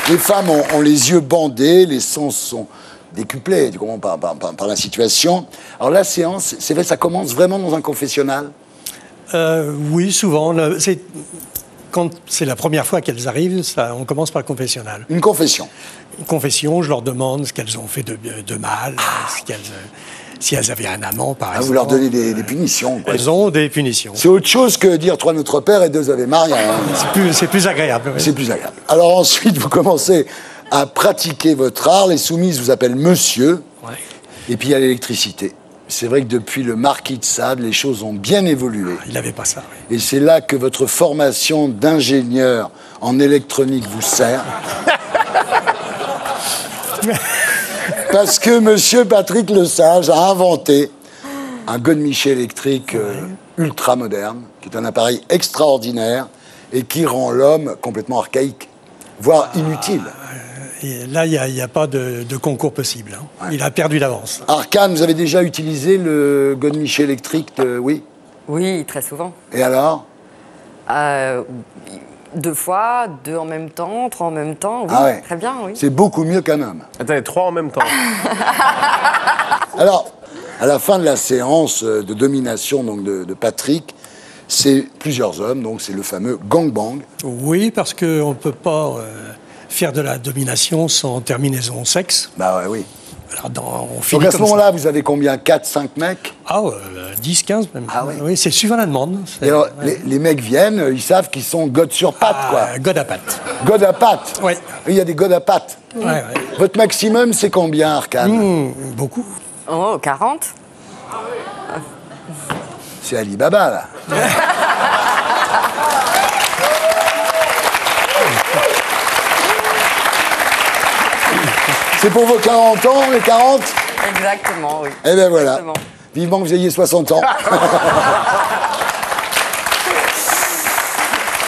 les femmes ont les yeux bandés, les sens sont décuplés, tu comprends, par la situation. Alors la séance, c'est vrai, ça commence vraiment dans un confessionnal? Oui, souvent. Quand c'est la première fois qu'elles arrivent, on commence par le confessionnal. Une confession? Une confession, je leur demande ce qu'elles ont fait de mal, si elles avaient un amant, par exemple. Vous leur donnez des punitions, quoi. Elles ont des punitions. C'est autre chose que dire 3 Notre Père et 2 Ave Maria. Hein. C'est plus agréable. Oui. C'est plus agréable. Alors ensuite, vous commencez à pratiquer votre art. Les soumises vous appellent monsieur. Ouais. Et puis il y a l'électricité. C'est vrai que depuis le Marquis de Sade, les choses ont bien évolué. Il n'avait pas ça. Oui. Et c'est là que votre formation d'ingénieur en électronique vous sert. Parce que monsieur Patrick Lesage a inventé un godemiché électrique ultra moderne, qui est un appareil extraordinaire et qui rend l'homme complètement archaïque, voire inutile. Et là, il n'y a pas de concours possible. Hein. Ouais. Il a perdu d'avance. Arcane, vous avez déjà utilisé le godemiché électrique Oui. Oui, très souvent. Et alors 2 fois, 2 en même temps, 3 en même temps, oui, très bien, oui. C'est beaucoup mieux qu'un homme. Attendez, 3 en même temps. Alors, à la fin de la séance de domination donc de Patrick, c'est plusieurs hommes, donc c'est le fameux gangbang. Oui, parce qu'on ne peut pas faire de la domination sans terminaison sexe. Bah ouais, oui. Alors on donc à ce moment-là, vous avez combien 4, 5 mecs 10, 15 même. Ah oui. Oui, c'est suivant la demande. Et alors, les mecs viennent, ils savent qu'ils sont god sur pattes, quoi. God à pattes. God à pattes. Oui. Il y a des god à pattes. Ouais. Votre maximum, c'est combien, Arcane Beaucoup. Oh, 40. C'est Alibaba, là. C'est pour vos 40 ans, les 40 Exactement, oui. Eh bien voilà. Exactement. Vivement que vous ayez 60 ans.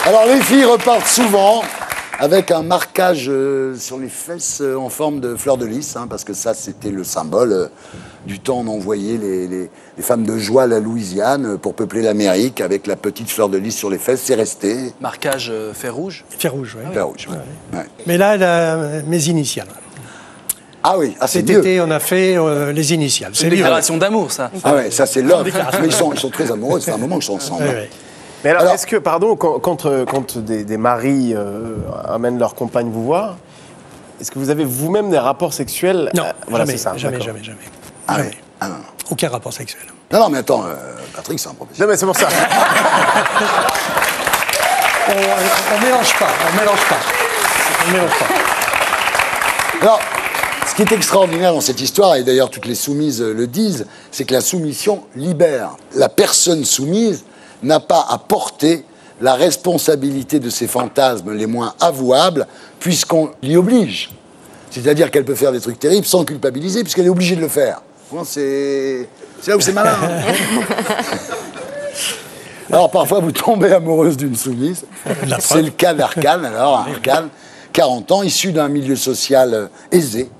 Alors les filles repartent souvent avec un marquage sur les fesses en forme de fleur de lys, hein, parce que ça c'était le symbole du temps où on envoyait les femmes de joie à la Louisiane pour peupler l'Amérique avec la petite fleur de lys sur les fesses, c'est resté. Marquage fer rouge. Fer rouge, oui. Fer rouge, oui. Ouais. Mais là, elle a mes initiales. Ah oui, c'est cet mieux. été, on a fait les initiales. C'est une déclaration d'amour, ça. Ah ouais, ça c'est l'homme. Mais ils sont très amoureux, c'est un moment qu'ils sont ensemble. Oui. Mais alors, est-ce que, pardon, quand des maris amènent leur compagne vous voir, est-ce que vous avez vous-même des rapports sexuels Non, voilà, jamais, c'est ça, jamais. Ah jamais. oui. Ah non. Aucun rapport sexuel. Non, mais attends, Patrick, c'est un professionnel. Non, mais c'est pour ça. On mélange pas. Alors, ce qui est extraordinaire dans cette histoire, et d'ailleurs toutes les soumises le disent, c'est que la soumission libère. La personne soumise n'a pas à porter la responsabilité de ses fantasmes les moins avouables, puisqu'on l'y oblige. C'est-à-dire qu'elle peut faire des trucs terribles sans culpabiliser, puisqu'elle est obligée de le faire. C'est là où c'est malin. Alors parfois, vous tombez amoureuse d'une soumise. C'est le cas d'Arcane. Alors, Arcane, 40 ans, issu d'un milieu social aisé,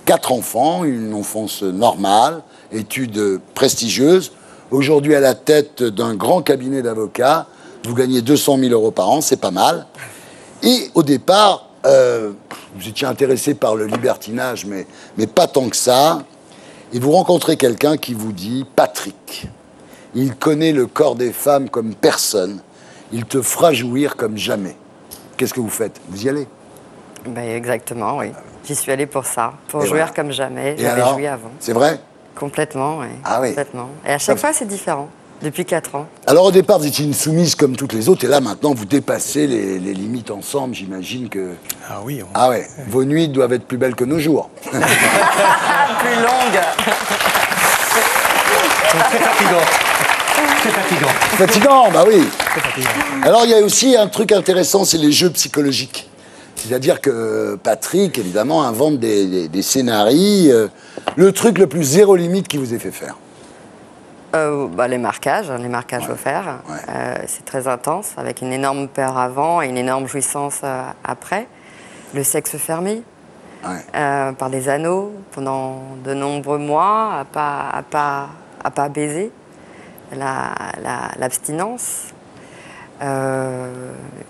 4 enfants, une enfance normale, études prestigieuses. Aujourd'hui, à la tête d'un grand cabinet d'avocats, vous gagnez 200 000 euros par an, c'est pas mal. Et au départ, vous étiez intéressé par le libertinage, mais pas tant que ça. Et vous rencontrez quelqu'un qui vous dit « Patrick, il connaît le corps des femmes comme personne. Il te fera jouir comme jamais. » Qu'est-ce que vous faites? Vous y allez? Ben, exactement, oui. J'y suis allée pour ça, pour jouir comme jamais. J'avais joué avant. C'est vrai? Complètement, oui. Ah oui. Complètement. Et à chaque fois, c'est différent. Depuis 4 ans. Alors au départ, vous étiez une soumise comme toutes les autres, et là maintenant, vous dépassez les limites ensemble. J'imagine que... Ah oui. Ah ouais. Vos nuits doivent être plus belles que nos jours. Plus longues. Très fatigant. Très fatigant. Fatigant, bah oui. Très fatigant. Alors il y a aussi un truc intéressant, c'est les jeux psychologiques. C'est-à-dire que Patrick, évidemment, invente des scénarios. Le truc le plus zéro limite qu'il vous ait fait faire. Les marquages offerts. Ouais. C'est très intense, avec une énorme peur avant et une énorme jouissance après. Le sexe fermé, par les anneaux, pendant de nombreux mois, à pas baiser. L'abstinence.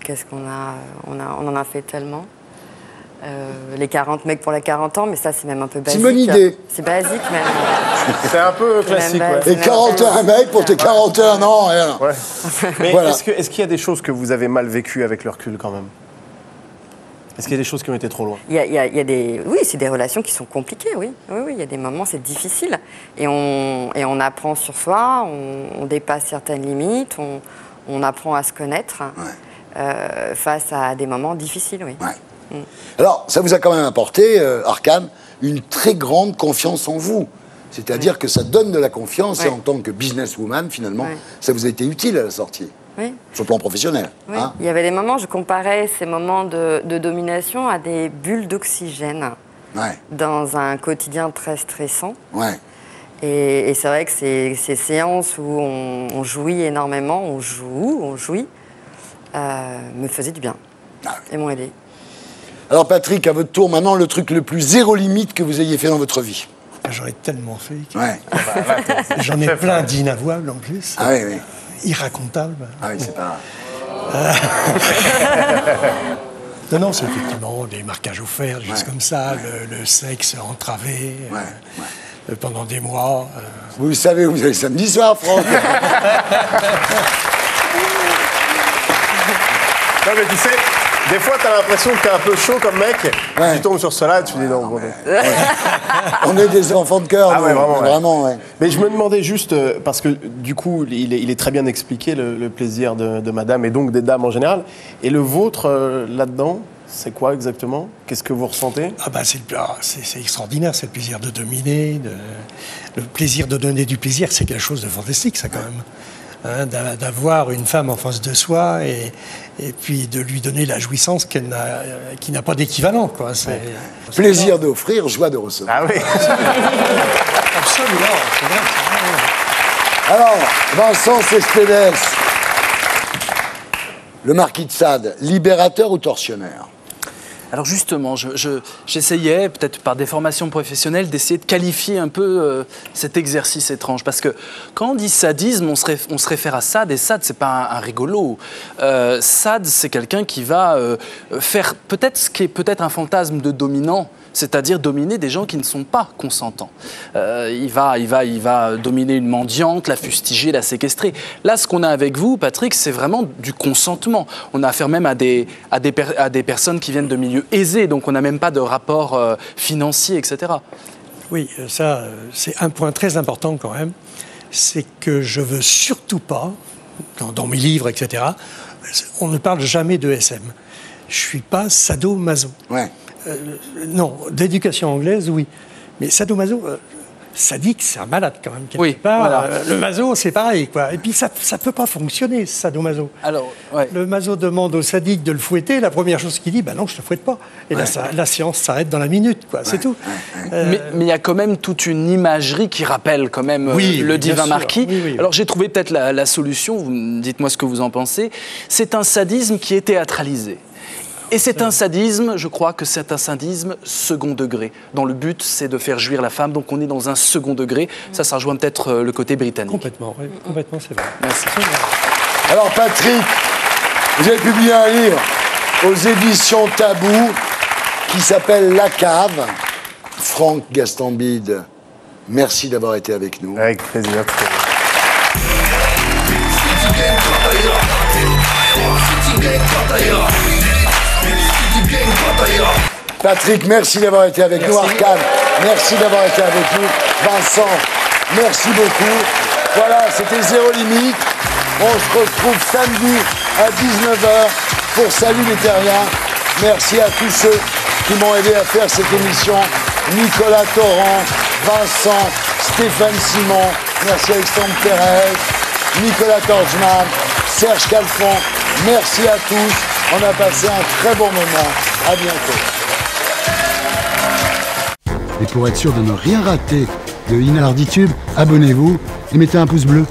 Qu'est-ce qu'on a on en a fait tellement. Les 40 mecs pour les 40 ans, mais ça, c'est même un peu basique. C'est une bonne idée. C'est basique, même. C'est un peu classique, ouais. Et 41 mecs pour tes 41 ans, rien. Ouais. Mais voilà. est-ce qu'il y a des choses que vous avez mal vécues avec le recul, quand même? Est-ce qu'il y a des choses qui ont été trop loin? Il y a des... Oui, c'est des relations qui sont compliquées, oui. Oui, il y a des moments, c'est difficile. Et on apprend sur soi, on dépasse certaines limites, on apprend à se connaître face à des moments difficiles, oui. Ouais. Alors, ça vous a quand même apporté, Arcane, une très grande confiance en vous. C'est-à-dire que ça donne de la confiance et en tant que businesswoman, finalement, ça vous a été utile à la sortie. Oui. Sur le plan professionnel. Oui. Hein. Il y avait des moments, je comparais ces moments de domination à des bulles d'oxygène dans un quotidien très stressant. Ouais. Et c'est vrai que ces séances où on jouit énormément, on jouit, me faisaient du bien et m'ont aidé. Alors Patrick, à votre tour, maintenant, le truc le plus zéro limite que vous ayez fait dans votre vie. J'en ai tellement fait. Ouais. J'en ai plein d'inavouables en plus. Ah oui, oui. Irracontables. Ah oui, c'est pas... Non, c'est effectivement des marquages offerts, des choses comme ça, le sexe entravé pendant des mois. Vous savez, vous allez samedi soir, Franck. Non, mais tu sais, des fois, t'as l'impression que t'es un peu chaud comme mec. Tu tombes sur cela, tu dis non. Bon, On est des enfants de cœur, vraiment. Mais je me demandais juste, parce que du coup, il est très bien expliqué le plaisir de madame et donc des dames en général. Et le vôtre, là-dedans, c'est quoi exactement? Qu'est-ce que vous ressentez? C'est extraordinaire, c'est le plaisir de dominer. Le plaisir de donner du plaisir, c'est quelque chose de fantastique, ça, quand même. Hein, d'avoir une femme en face de soi et puis de lui donner la jouissance qui n'a pas d'équivalent. Plaisir d'offrir, joie de recevoir. Ah oui. Absolument. Alors, Vincent Cespedes, le marquis de Sade, libérateur ou tortionnaire? Alors justement, j'essayais, peut-être par des formations professionnelles, d'essayer de qualifier un peu cet exercice étrange. Parce que quand on dit sadisme, on se réfère à Sade, et Sade, c'est pas un rigolo. Sade, c'est quelqu'un qui va faire peut-être ce qui est peut-être un fantasme de dominant, c'est-à-dire dominer des gens qui ne sont pas consentants. Il va dominer une mendiante, la fustiger, la séquestrer. Là, ce qu'on a avec vous, Patrick, c'est vraiment du consentement. On a affaire même à des personnes qui viennent de milieux aisés, donc on n'a même pas de rapport financier, etc. Oui, ça, c'est un point très important quand même. C'est que je veux surtout pas, dans mes livres, etc., on ne parle jamais de SM. Je suis pas sadomaso. Ouais. Non, d'éducation anglaise, oui. Mais sadomaso, sadique, c'est un malade quand même. Oui, part. Voilà. Le maso, c'est pareil, quoi. Et puis ça peut pas fonctionner, sadomaso. Alors, ouais. Le maso demande au sadique de le fouetter. La première chose qu'il dit, bah non, je te fouette pas. Et là, la séance s'arrête dans la minute, quoi. C'est tout. Mais il y a quand même toute une imagerie qui rappelle quand même le divin marquis. Oui. Alors j'ai trouvé peut-être la solution. Dites-moi ce que vous en pensez. C'est un sadisme qui est théâtralisé. Et c'est un sadisme, je crois que c'est un sadisme second degré, dont le but c'est de faire jouir la femme, donc on est dans un second degré. Ça rejoint peut-être le côté britannique. Complètement, oui, complètement, c'est vrai. Merci. Alors Patrick, vous avez publié un livre aux éditions Tabou qui s'appelle La Cave. Franck Gastambide, merci d'avoir été avec nous. Avec plaisir. Patrick, merci d'avoir été avec nous. Arcane, merci d'avoir été avec nous. Vincent, merci beaucoup. Voilà, c'était Zéro Limite. On se retrouve samedi à 19h pour Salut les Terriens. Merci à tous ceux qui m'ont aidé à faire cette émission. Nicolas Torrent, Vincent, Stéphane Simon, merci Alexandre Thérèse, Nicolas Torjman, Serge Calfon. Merci à tous. On a passé un très bon moment. À bientôt. Et pour être sûr de ne rien rater de Inarditube, abonnez-vous et mettez un pouce bleu.